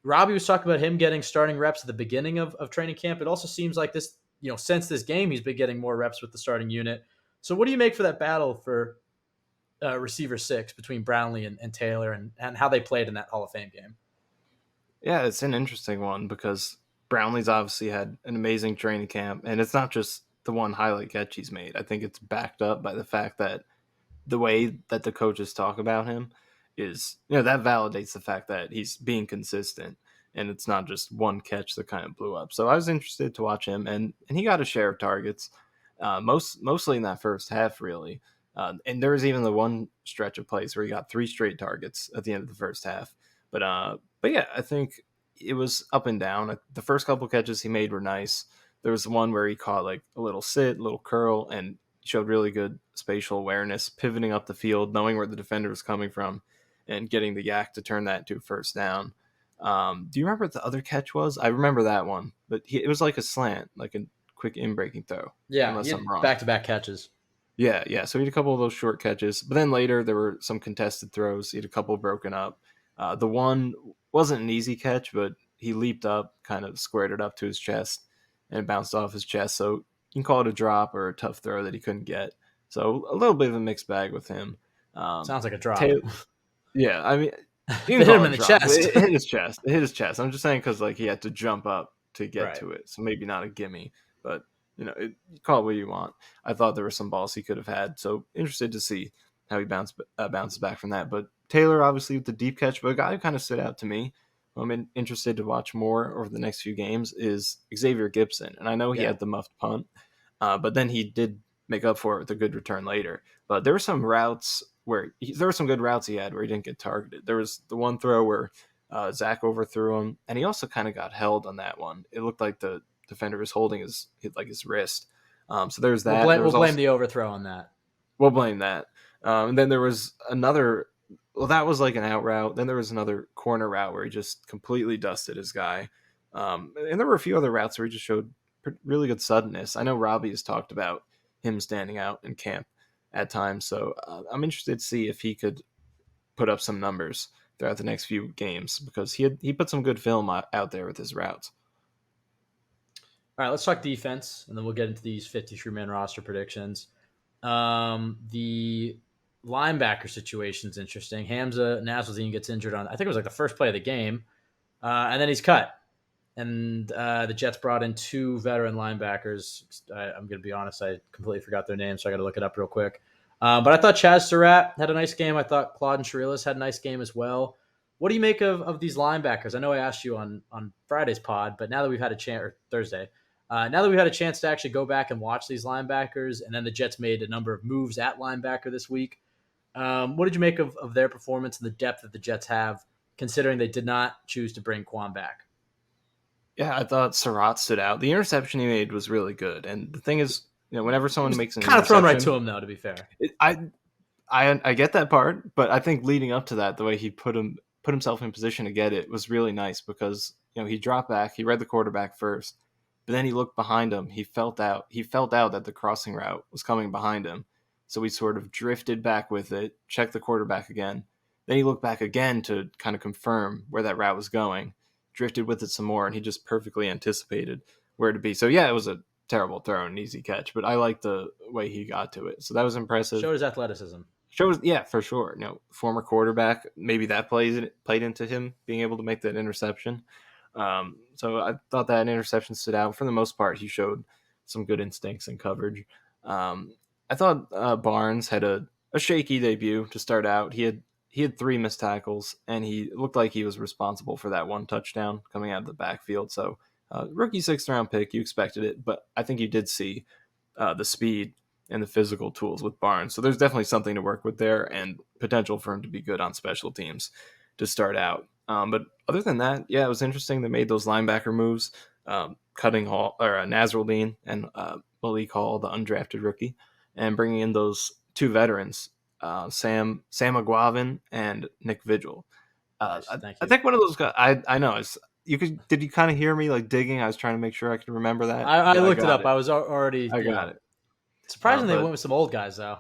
Robbie was talking about him getting starting reps at the beginning of training camp. It also seems like this, since this game, he's been getting more reps with the starting unit. So, what do you make for that battle for receiver six between Brownlee and Taylor and how they played in that Hall of Fame game? Yeah, it's an interesting one because Brownlee's obviously had an amazing training camp, and it's not just the one highlight catch he's made. I think it's backed up by the fact that the way that the coaches talk about him is, that validates the fact that he's being consistent and it's not just one catch that kind of blew up. So I was interested to watch him, and he got a share of targets, mostly in that first half, really. And there was even the one stretch of plays where he got 3 straight targets at the end of the first half. But yeah, I think it was up and down. The first couple catches he made were nice. There was one where he caught like a little sit, a little curl, and showed really good spatial awareness, pivoting up the field, knowing where the defender was coming from, and getting the yak to turn that into a first down. Do you remember what the other catch was? I remember that one, but it was like a slant, like a quick in-breaking throw, Yeah, he unless had I'm wrong. back-to-back catches. Yeah, yeah. So he had a couple of those short catches, but then later there were some contested throws. He had a couple broken up. The one wasn't an easy catch, but he leaped up, kind of squared it up to his chest, and it bounced off his chest. So you can call it a drop or a tough throw that he couldn't get. So a little bit of a mixed bag with him. Sounds like a drop. Taylor, yeah, I mean, you If can it hit call him it in a the drop. chest. It hit his chest. It hit his chest. I'm just saying because like he had to jump up to get Right. to it, so maybe not a gimme, but you call it what you want. I thought there were some balls he could have had, so interested to see how he bounces back from that. But Taylor obviously with the deep catch, but a guy who kind of stood out to me, who I'm interested to watch more over the next few games, is Xavier Gibson. And I know he Yeah. had the muffed punt, but then he did make up for it with a good return later. But there were some routes there were some good routes he had where he didn't get targeted. There was the one throw where Zach overthrew him, and he also kind of got held on that one. It looked like the defender was holding his wrist. So there's that. There We'll was blame also the overthrow on that. we'll blame that. And then there was another. Well, that was like an out route. Then there was another corner route where he just completely dusted his guy. And there were a few other routes where he just showed really good suddenness. I know Robbie has talked about him standing out in camp at times, so I'm interested to see if he could put up some numbers throughout the next few games because he put some good film out there with his routes. All right, let's talk defense, and then we'll get into these 53-man roster predictions. The linebacker situation is interesting. Hamza Nasruddin gets injured on, I think it was like the first play of the game, and then he's cut. And the Jets brought in 2 veteran linebackers. I'm going to be honest, I completely forgot their names, so I got to look it up real quick. But I thought Chaz Surratt had a nice game. I thought Claude and Sharilis had a nice game as well. What do you make of these linebackers? I know I asked you on Friday's pod, but now that we've had a chance, or Thursday, now that we've had a chance to actually go back and watch these linebackers, and then the Jets made a number of moves at linebacker this week, what did you make of their performance and the depth that the Jets have, considering they did not choose to bring Quan back? Yeah, I thought Surratt stood out. The interception he made was really good. And the thing is, whenever It someone was makes an kind of thrown right interception, to him, though, to be fair. I get that part, but I think leading up to that, the way he put himself in position to get it was really nice because he dropped back, he read the quarterback first, But then he looked behind him. He felt out that the crossing route was coming behind him. So he sort of drifted back with it, checked the quarterback again. Then he looked back again to kind of confirm where that route was going, drifted with it some more, and he just perfectly anticipated where to be. So yeah, it was a terrible throw and an easy catch, but I like the way he got to it. So that was impressive. Showed his athleticism. Shows, yeah, for sure. Former quarterback, maybe that played into him being able to make that interception. So I thought that interception stood out. For the most part, he showed some good instincts and coverage. I thought Barnes had a shaky debut to start out. He had three missed tackles, and he looked like he was responsible for that one touchdown coming out of the backfield. So rookie sixth round pick, you expected it, but I think you did see the speed and the physical tools with Barnes. So there's definitely something to work with there, and potential for him to be good on special teams to start out. But other than that, yeah, it was interesting. They made those linebacker moves, cutting Hall or Nazruldine and Malik Hall, the undrafted rookie, and bringing in those two veterans, Sam Aguavin and Nick Vigil. Nice. Thank I you. think one of those guys. I know. Did you kind of hear me like digging? I was trying to make sure I could remember that. I Yeah, I looked it got up. it. I was already, I got it. surprising they But went with some old guys though.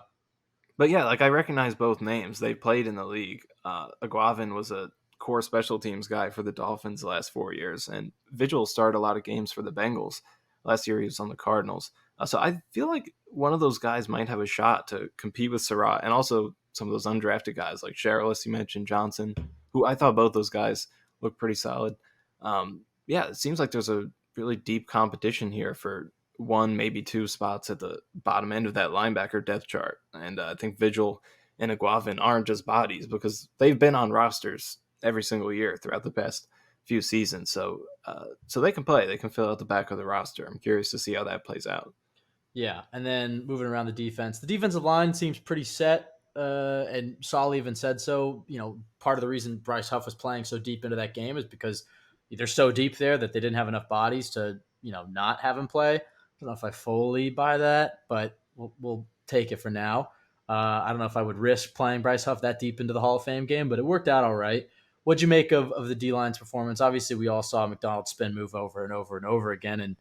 yeah, like I recognize both names. They played in the league. Aguavin was a core special teams guy for the Dolphins the last 4 years, and Vigil started a lot of games for the Bengals. Last year he was on the Cardinals. So I feel like one of those guys might have a shot to compete with Surratt, and also some of those undrafted guys like Sherrillis, you mentioned Johnson, who I thought both those guys looked pretty solid. Yeah, it seems like there's a really deep competition here for one, maybe two spots at the bottom end of that linebacker depth chart. And I think Vigil and Aguavin aren't just bodies because they've been on rosters every single year throughout the past few seasons. So they can play. They can fill out the back of the roster. I'm curious to see how that plays out. Yeah, and then moving around the defensive line seems pretty set. And Saul even said so. Part of the reason Bryce Huff was playing so deep into that game is because they're so deep there that they didn't have enough bodies to, not have him play. I don't know if I fully buy that, but we'll take it for now. I don't know if I would risk playing Bryce Huff that deep into the Hall of Fame game, but it worked out all right. What'd you make of the D line's performance? Obviously, we all saw McDonald's spin move over and over and over again, and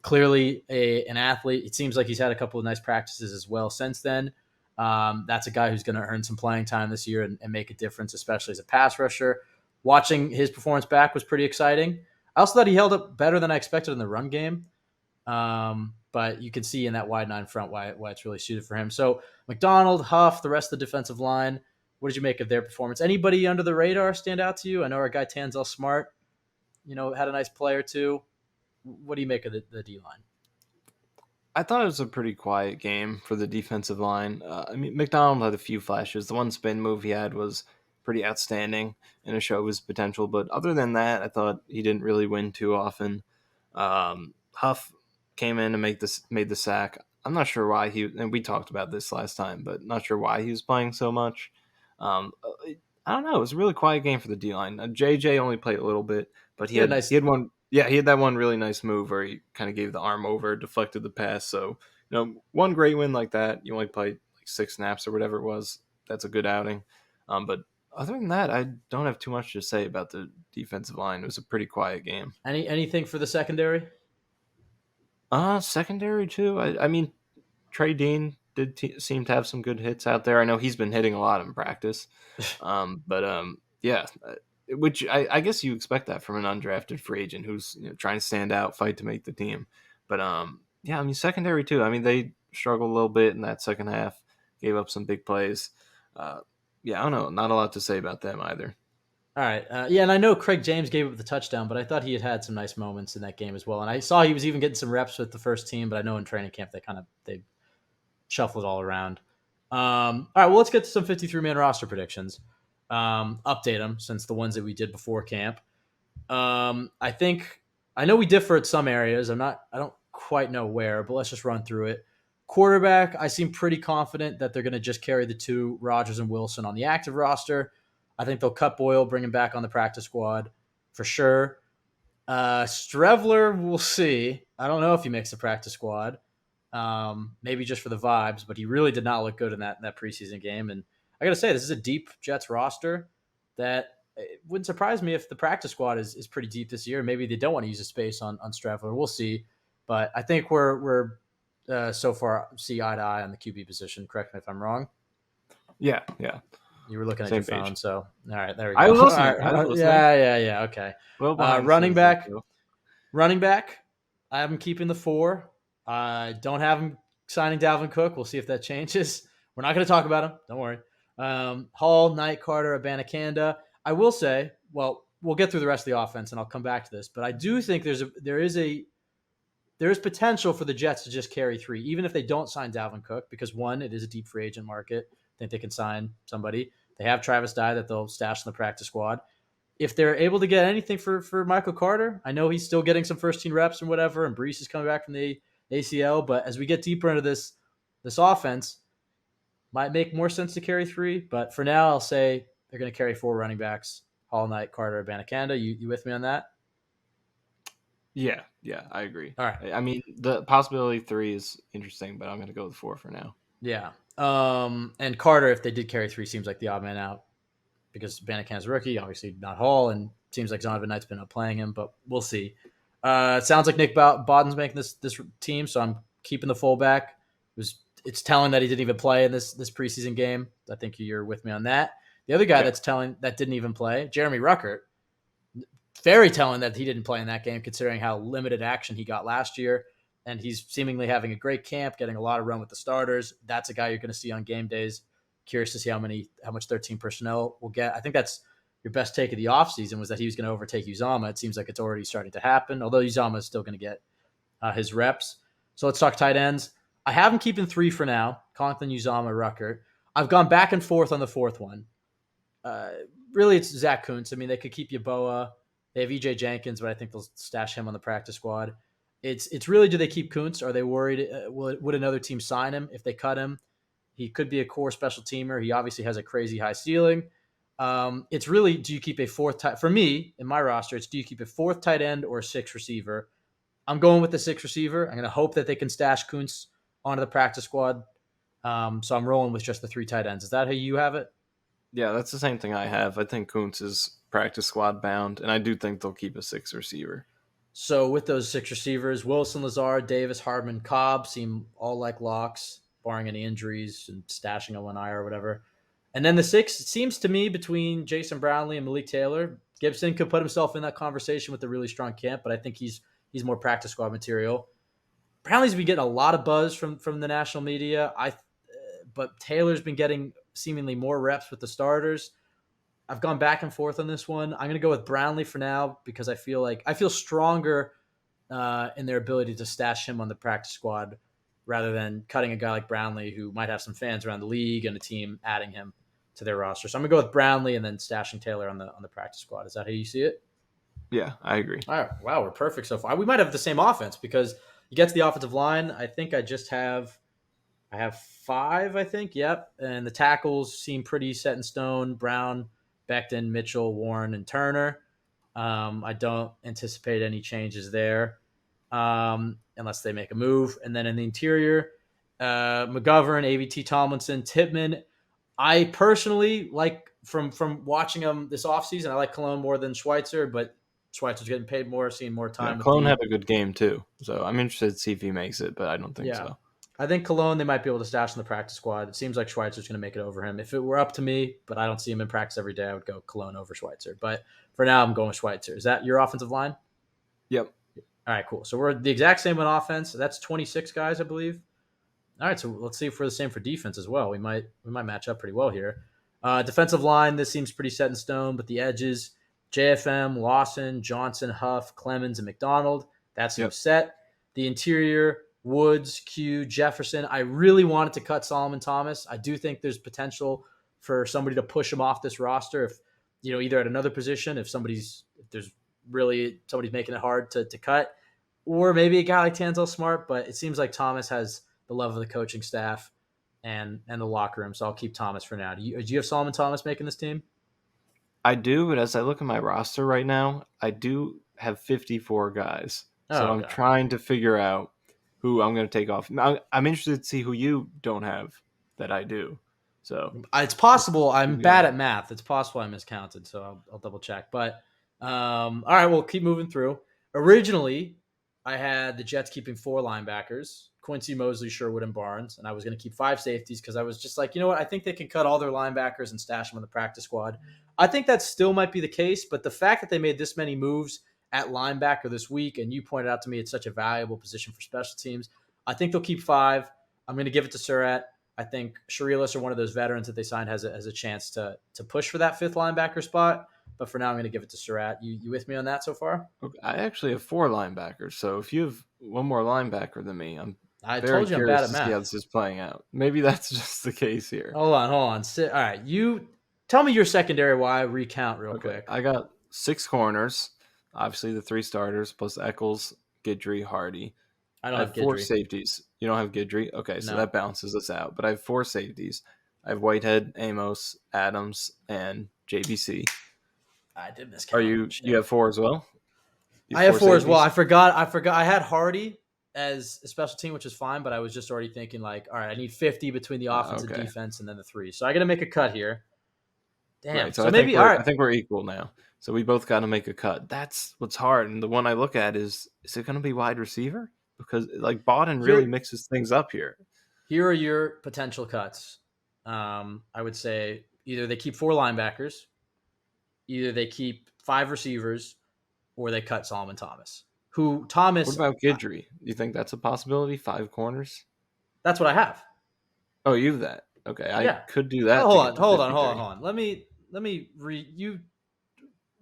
clearly an athlete. It seems like he's had a couple of nice practices as well since then. That's a guy who's going to earn some playing time this year and make a difference, especially as a pass rusher. Watching his performance back was pretty exciting. I also thought he held up better than I expected in the run game. But you can see in that wide nine front why it's really suited for him. So McDonald, Huff, the rest of the defensive line, what did you make of their performance? Anybody under the radar stand out to you? I know our guy Tanzel Smart, had a nice play or two. What do you make of the D line? I thought it was a pretty quiet game for the defensive line. I mean, McDonald had a few flashes. The one spin move he had was pretty outstanding and it showed his potential. But other than that, I thought he didn't really win too often. Huff came in and made the sack. I'm not sure why and we talked about this last time, but not sure why he was playing so much. Um, I don't know. It was a really quiet game for the D line. JJ only played a little bit, but he He had a had nice. he had one. Yeah, he had that one really nice move where he kind of gave the arm over, deflected the pass. So one great win like that. You only played like 6 snaps or whatever it was. That's a good outing. But other than that, I don't have too much to say about the defensive line. It was a pretty quiet game. Anything for the secondary? Secondary too. I mean, Trey Dean did seem to have some good hits out there. I know he's been hitting a lot in practice. But yeah, which I guess you expect that from an undrafted free agent who's trying to stand out, fight to make the team. But yeah, I mean secondary too. I mean they struggled a little bit in that second half, gave up some big plays. Uh, yeah, I don't know, not a lot to say about them either. All right. Yeah, and I know Craig James gave up the touchdown, but I thought he had some nice moments in that game as well. And I saw he was even getting some reps with the first team, but I know in training camp they shuffled all around. All right, well let's get to some 53-man roster predictions. Update them since the ones that we did before camp. I know we differ at some areas. I don't quite know where, but let's just run through it. Quarterback, I seem pretty confident that they're going to just carry the two, Rodgers and Wilson, on the active roster. I think they'll cut Boyle, bring him back on the practice squad for sure. Strevler, we'll see. I don't know if he makes the practice squad. Maybe just for the vibes, but he really did not look good in that preseason game. And I got to say, this is a deep Jets roster that it wouldn't surprise me if the practice squad is pretty deep this year. Maybe they don't want to use a space on Strevler. We'll see. But I think we're so far see eye to eye on the QB position. Correct me if I'm wrong. Yeah, yeah, You were looking at your same phone, page. so all right, there we I go. was All listening. right, I was listening. yeah, okay. A little behind the Running scenes there, back, too. running back. I have him keeping the 4. I don't have him signing Dalvin Cook. We'll see if that changes. We're not going to talk about him. Don't worry. Hall, Knight, Carter, Abanikanda. I will say, well, we'll get through the rest of the offense, and I'll come back to this. But I do think there is potential for the Jets to just carry 3, even if they don't sign Dalvin Cook, because one, it is a deep free agent market. I think they can sign somebody. They have Travis Dye that they'll stash in the practice squad. If they're able to get anything for Michael Carter, I know he's still getting some first team reps and whatever, and Brees is coming back from the ACL. But as we get deeper into this offense, might make more sense to carry 3. But for now, I'll say they're going to carry 4 running backs: Hall, Knight, Carter, Abanikanda. You with me on that? Yeah, yeah, I agree. All right. I mean, the possibility 3 is interesting, but I'm going to go with 4 for now. Yeah. And Carter, if they did carry 3, seems like the odd man out because Banacan's a rookie, obviously not Hall, and seems like Zonovan Knight's been playing him, but we'll see. It sounds like Nick Bawden's making this team, so I'm keeping the fullback. It's telling that he didn't even play in this preseason game. I think you're with me on that. The other guy Okay. that's telling that didn't even play, Jeremy Ruckert, very telling that he didn't play in that game, considering how limited action he got last year. And he's seemingly having a great camp, getting a lot of run with the starters. That's a guy you're going to see on game days. Curious to see how much 13 personnel will get. I think that's your best take of the offseason was that he was going to overtake Uzama. It seems like it's already starting to happen, although Uzama is still going to get his reps. So let's talk tight ends. I have him keeping 3 for now: Conklin, Uzama, Rucker. I've gone back and forth on the 4th one. Uh, really, it's Zach Kuntz. I mean, they could keep Yeboah. They have EJ Jenkins, but I think they'll stash him on the practice squad. It's really, do they keep Kuntz? Are they worried? Would another team sign him if they cut him? He could be a core special teamer. He obviously has a crazy high ceiling. It's really, do you keep a 4th tight? For me, in my roster, it's do you keep a 4th tight end or a 6th receiver? I'm going with the 6th receiver. I'm going to hope that they can stash Kuntz onto the practice squad. So I'm rolling with just the 3 tight ends. Is that how you have it? Yeah, that's the same thing I have. I think Kuntz is practice squad bound, and I do think they'll keep a 6 receiver. So with those 6 receivers, Wilson, Lazard, Davis, Hardman, Cobb seem all like locks, barring any injuries and stashing a Lanai or whatever. And then the 6, it seems to me, between Jason Brownlee and Malik Taylor. Gibson could put himself in that conversation with a really strong camp, but I think he's more practice squad material. Brownlee's been getting a lot of buzz from the national media. But Taylor's been getting seemingly more reps with the starters. I've gone back and forth on this one. I'm going to go with Brownlee for now because I feel stronger in their ability to stash him on the practice squad rather than cutting a guy like Brownlee who might have some fans around the league and a team adding him to their roster. So I'm going to go with Brownlee and then stashing Taylor on the practice squad. Is that how you see it? Yeah, I agree. All right. Wow, we're perfect so far. We might have the same offense because you get to the offensive line. I think I have 5, I think. Yep. And the tackles seem pretty set in stone: Brown, Becton, Mitchell, Warren, and Turner. I don't anticipate any changes there unless they make a move. And then in the interior, McGovern, AVT Tomlinson, Tippmann. I personally like from watching them this offseason, I like Cologne more than Schweitzer, but Schweitzer's getting paid more, seeing more Yeah, time with Clone the had a good game too, so I'm interested to see if he makes it, but I don't think yeah. so. I think Cologne, they might be able to stash in the practice squad. It seems like Schweitzer's going to make it over him. If it were up to me, but I don't see him in practice every day, I would go Cologne over Schweitzer. But for now, I'm going Schweitzer. Is that your offensive line? Yep. All right, cool. So we're the exact same on offense. That's 26 guys, I believe. All right, so let's see if we're the same for defense as well. We might match up pretty well here. Defensive line, this seems pretty set in stone, but the edges: JFM, Lawson, Johnson, Huff, Clemens, and McDonald. That seems Yep. set. The interior: Woods, Q, Jefferson. I really wanted to cut Solomon Thomas. I do think there's potential for somebody to push him off this roster if either at another position, if there's really somebody's making it hard to cut, or maybe a guy like Tanzel Smart. But it seems like Thomas has the love of the coaching staff and the locker room. So I'll keep Thomas for now. Do you have Solomon Thomas making this team? I do, but as I look at my roster right now, I do have 54 guys. So Oh, I'm okay. trying to figure out who I'm going to take off. Now, I'm interested to see who you don't have that I do. So It's possible keep I'm me bad on. at math. It's possible I miscounted, so I'll double check. But all right, we'll keep moving through. Originally, I had the Jets keeping 4 linebackers, Quincy, Mosley, Sherwood, and Barnes, and I was going to keep 5 safeties because I was just like, you know what? I think they can cut all their linebackers and stash them on the practice squad. I think that still might be the case, but the fact that they made this many moves at linebacker this week, and you pointed out to me it's such a valuable position for special teams, I think they'll keep 5. I'm going to give it to Surratt. I think Sharilis or one of those veterans that they signed has a chance to push for that 5th linebacker spot. But for now, I'm going to give it to Surratt. You with me on that so far? Okay, I actually have 4 linebackers, so if you have one more linebacker than me, I'm I very told you I'm bad curious at to see how math. this is playing out. Maybe that's just the case here. Hold on. All right, you tell me your secondary. Why recount real Okay, quick? I got 6 corners, obviously the 3 starters plus Eccles, Guidry, Hardy. I don't I have have 4 Guidry. safeties. You don't have Guidry? Okay, so No, that balances us out. But I have 4 safeties. I have Whitehead, Amos, Adams, and JBC. I did Are miscount. you Shit. have 4 as well? You I have have 4 4 as well. safeties? I forgot. I had Hardy as a special team, which is fine, but I was just already thinking like, all right, I need 50 between the offense and Okay. defense, and then the 3. So I got to make a cut here. Right. Damn. So So maybe all right. I think we're equal now. So we both got to make a cut. That's what's hard. And the one I look at is it going to be wide receiver? Because like Bodden really Here, mixes things up here. here are your potential cuts. I would say either they keep 4 linebackers, either they keep 5 receivers, or they cut Solomon Thomas. Who What Thomas? about Gidry? You think that's a possibility? 5 corners? That's what I have. Oh, you have that. Okay, I Yeah. could do Oh, that to get to hold 53. on. Let me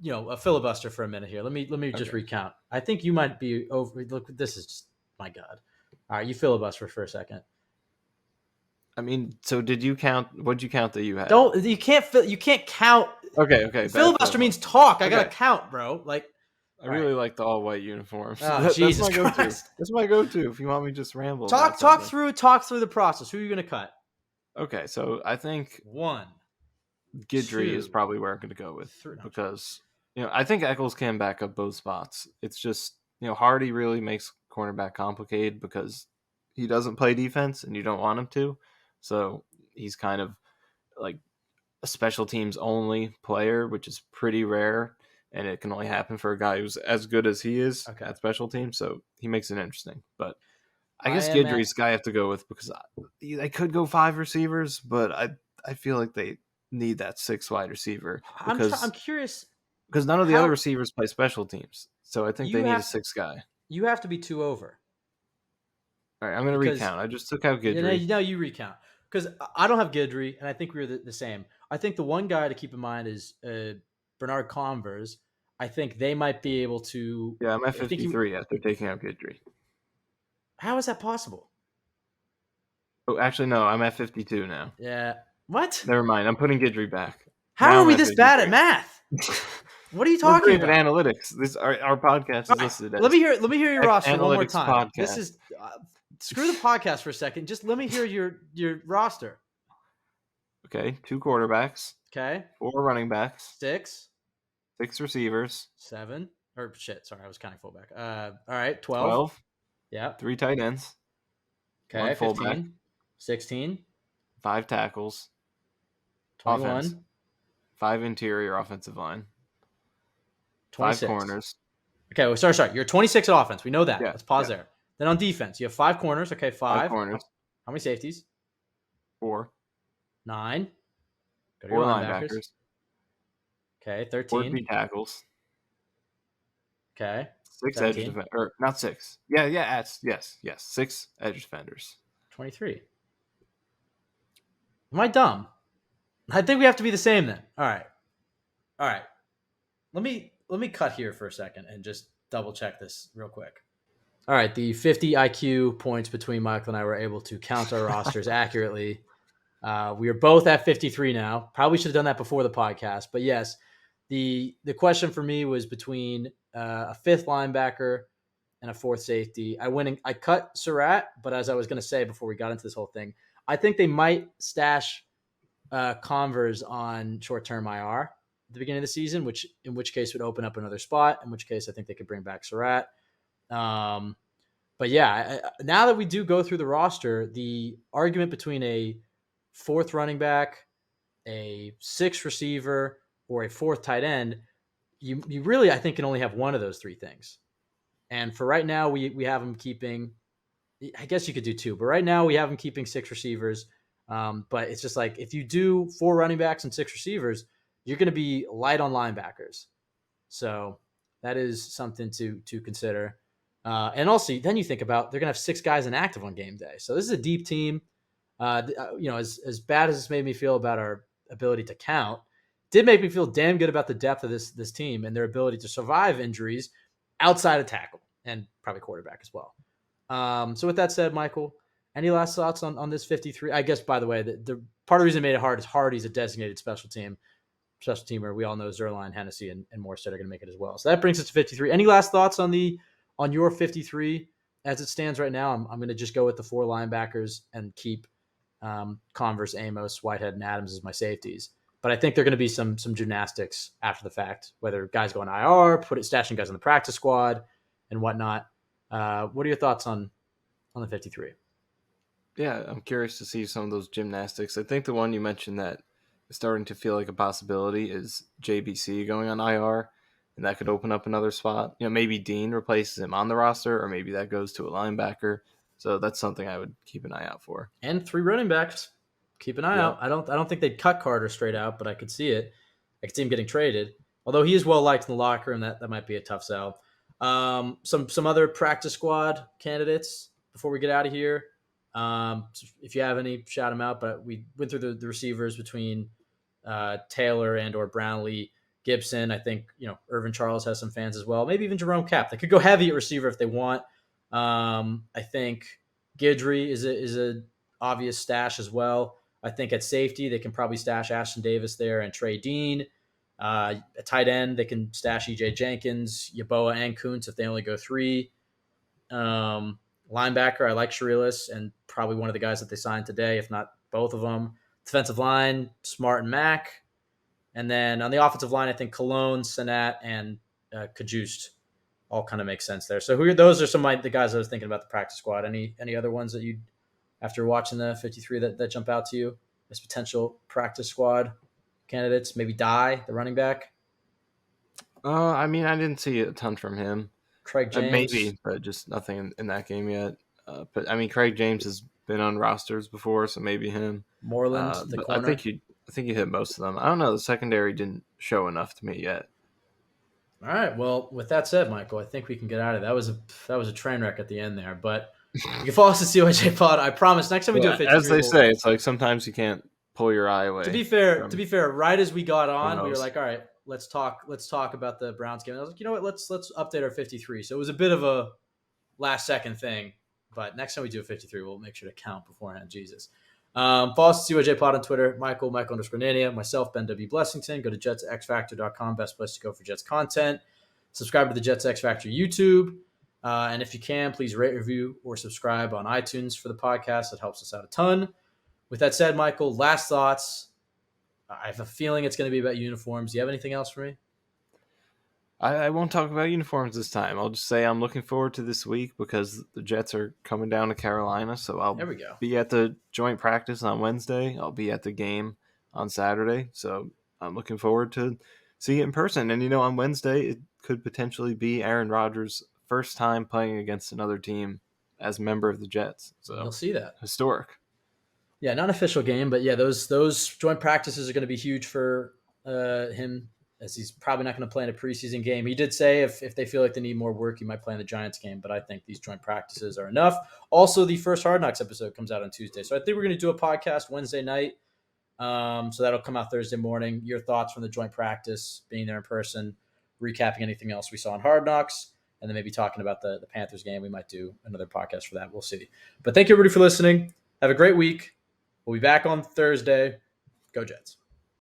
a filibuster for a minute here. Let me just Okay. recount. I think you might be over. Look, this is just my God. All right, you filibuster for a second. I mean, so did you count? What'd you count that you had? Don't you can't count. Okay, bad Filibuster means filibuster. talk. I gotta Okay, count, bro. Like, I all right. really like the all white uniforms. Oh, That's Jesus my go-to. Christ. That's my go-to. If you want me to just ramble about Talk something. through the process. Who are you gonna cut? Okay, so I think 1, Gidry is 2, probably where I'm going to go with 3. No, because I think Eccles can back up both spots. It's just Hardy really makes cornerback complicated because he doesn't play defense and you don't want him to, so he's kind of like a special teams only player, which is pretty rare, and it can only happen for a guy who's as good as he is okay. at special teams. So he makes it interesting, but I I guess am at. Gidry's guy I have to go with because they could go 5 receivers, but I feel like they need that 6 wide receiver I'm because curious none of the other how receivers play special teams. So I think they you need a have 6 guy. you have to be 2 over All right, I'm going to because recount. I just took out you know Gidry. you recount because I don't have Guidry and I think we're the same. I think the one guy to keep in mind is Bernard Converse. I think they might be able to. Yeah, I'm at I think you. 53 after taking out Gidry. How is that possible? Oh, actually, no, I'm at 52 now. Yeah. What? Never mind. I'm putting Gidry back. How Now are I'm we at this bad at 53. math? What are you We're talking great at about? analytics. This our podcast All is right, listed as let me hear your roster one more Analytics time. This Podcast. is screw the podcast for a second. Just let me hear your roster. Okay, 2 quarterbacks, Okay, 4 running backs, 6, 6 receivers, 7, or shit. Sorry, I was counting fullback. All right, 12. 12, Yeah. 3 tight ends, 1 Okay, fullback, 15, 16, 5 tackles, offense, 21, 5 interior offensive line, 5 26. corners. Okay, well, sorry. You're 26 at offense. We know that. Yeah, Let's pause yeah, there. Then on defense, you have 5 corners. Okay, 5 5. corners, How many safeties? 4, 9. Go to 4 your linebackers. linebackers, Okay, 4 13. D tackles, Okay, 6 edge 17, defenders, or not 6. Yeah, yes, 6 edge defenders. 23. Am I dumb? I think we have to be the same then. All right. All right. Let me cut here for a second and just double check this real quick. All right, the 50 IQ points between Michael and I were able to count our rosters accurately. We are both at 53 now. Probably should have done that before the podcast, but yes, the question for me was between a 5th linebacker and a 4th safety. I cut Surratt, but as I was going to say before we got into this whole thing, I think they might stash Converse on short-term IR at the beginning of the season, in which case would open up another spot. In which case, I think they could bring back Surratt. But yeah, now that we do go through the roster, the argument between a 4th running back, a 6th receiver, or a 4th tight end, you really, I think, can only have one of those 3 things. And for right now, we have him keeping. I guess you could do two, but right now we have him keeping 6 receivers. But it's just like if you do 4 running backs and 6 receivers, you're going to be light on linebackers. So that is something to consider. And also, then you think about they're going to have 6 guys inactive on game day. So this is a deep team. As bad as this made me feel about our ability to count, did make me feel damn good about the depth of this team and their ability to survive injuries outside of tackle and probably quarterback as well. So with that said, Michael, any last thoughts on this 53? I guess, by the way, the part of the reason it made it hard is Hardy's a designated special teamer. We all know Zerline, Hennessy, and Morstead are going to make it as well. So that brings us to 53. Any last thoughts on your 53 as it stands right now? I'm going to just go with the 4 linebackers and keep Converse, Amos, Whitehead, and Adams as my safeties. But I think there are going to be some gymnastics after the fact, whether guys go on IR, stashing guys on the practice squad, and whatnot. What are your thoughts on the 53? Yeah, I'm curious to see some of those gymnastics. I think the one you mentioned that is starting to feel like a possibility is JBC going on IR, and that could open up another spot. Maybe Dean replaces him on the roster, or maybe that goes to a linebacker. So that's something I would keep an eye out for. And 3 running backs. Keep an eye Yep. out. I don't think they'd cut Carter straight out, but I could see it. I could see him getting traded. Although he is well liked in the locker room, that might be a tough sell. Some other practice squad candidates before we get out of here. If you have any, shout them out. But we went through the receivers between Taylor and or Brownlee, Gibson. I think Irvin Charles has some fans as well. Maybe even Jerome Cap. They could go heavy at receiver if they want. I think Guidry is a obvious stash as well. I think at safety they can probably stash Ashton Davis there and Trey Dean. At tight end they can stash EJ Jenkins, Yeboah, and Kuntz if they only go 3. Linebacker, I like Sharilis and probably one of the guys that they signed today, if not both of them. Defensive line, Smart and Mack. And then on the offensive line, I think Cologne, Senat, and Kajust all kind of make sense there. So those are some of the guys I was thinking about the practice squad. Any other ones that you, after watching the 53, that jump out to you as potential practice squad candidates? Maybe the running back. I didn't see a ton from him. Craig James. Maybe, but just nothing in that game yet. But Craig James has been on rosters before, so maybe him. Moreland, the corner. I think you hit most of them. I don't know. The secondary didn't show enough to me yet. All right. Well, with that said, Michael, I think we can get out of it. That was a train wreck at the end there, but you can follow us at COJ Pod. I promise. Next time we do a 53, as they say, it's like sometimes you can't pull your eye away. To be fair, right as we got on, we were like, all right, let's talk about the Browns game. And I was like, you know what? Let's update our 53. So it was a bit of a last second thing, but next time we do a 53, we'll make sure to count beforehand. Jesus. Follow us at COJ Pod on Twitter, Michael _Nania, myself, Ben W. Blessington. Go to jetsxfactor.com, best place to go for Jets content. Subscribe to the Jets X Factor YouTube. And if you can, please rate, review, or subscribe on iTunes for the podcast. It helps us out a ton. With that said, Michael, last thoughts. I have a feeling it's going to be about uniforms. Do you have anything else for me? I won't talk about uniforms this time. I'll just say I'm looking forward to this week because the Jets are coming down to Carolina. So I'll be at the joint practice on Wednesday. I'll be at the game on Saturday. So I'm looking forward to seeing it in person. And, on Wednesday, it could potentially be Aaron Rodgers' first time playing against another team as a member of the Jets. So you'll see that. Historic. Yeah, not an official game, but yeah, those joint practices are going to be huge for him, as he's probably not going to play in a preseason game. He did say if they feel like they need more work, he might play in the Giants game, but I think these joint practices are enough. Also, the first Hard Knocks episode comes out on Tuesday, so I think we're going to do a podcast Wednesday night. So that'll come out Thursday morning. Your thoughts from the joint practice, being there in person, recapping anything else we saw in Hard Knocks, and then maybe talking about the Panthers game. We might do another podcast for that. We'll see. But thank you, everybody, for listening. Have a great week. We'll be back on Thursday. Go Jets.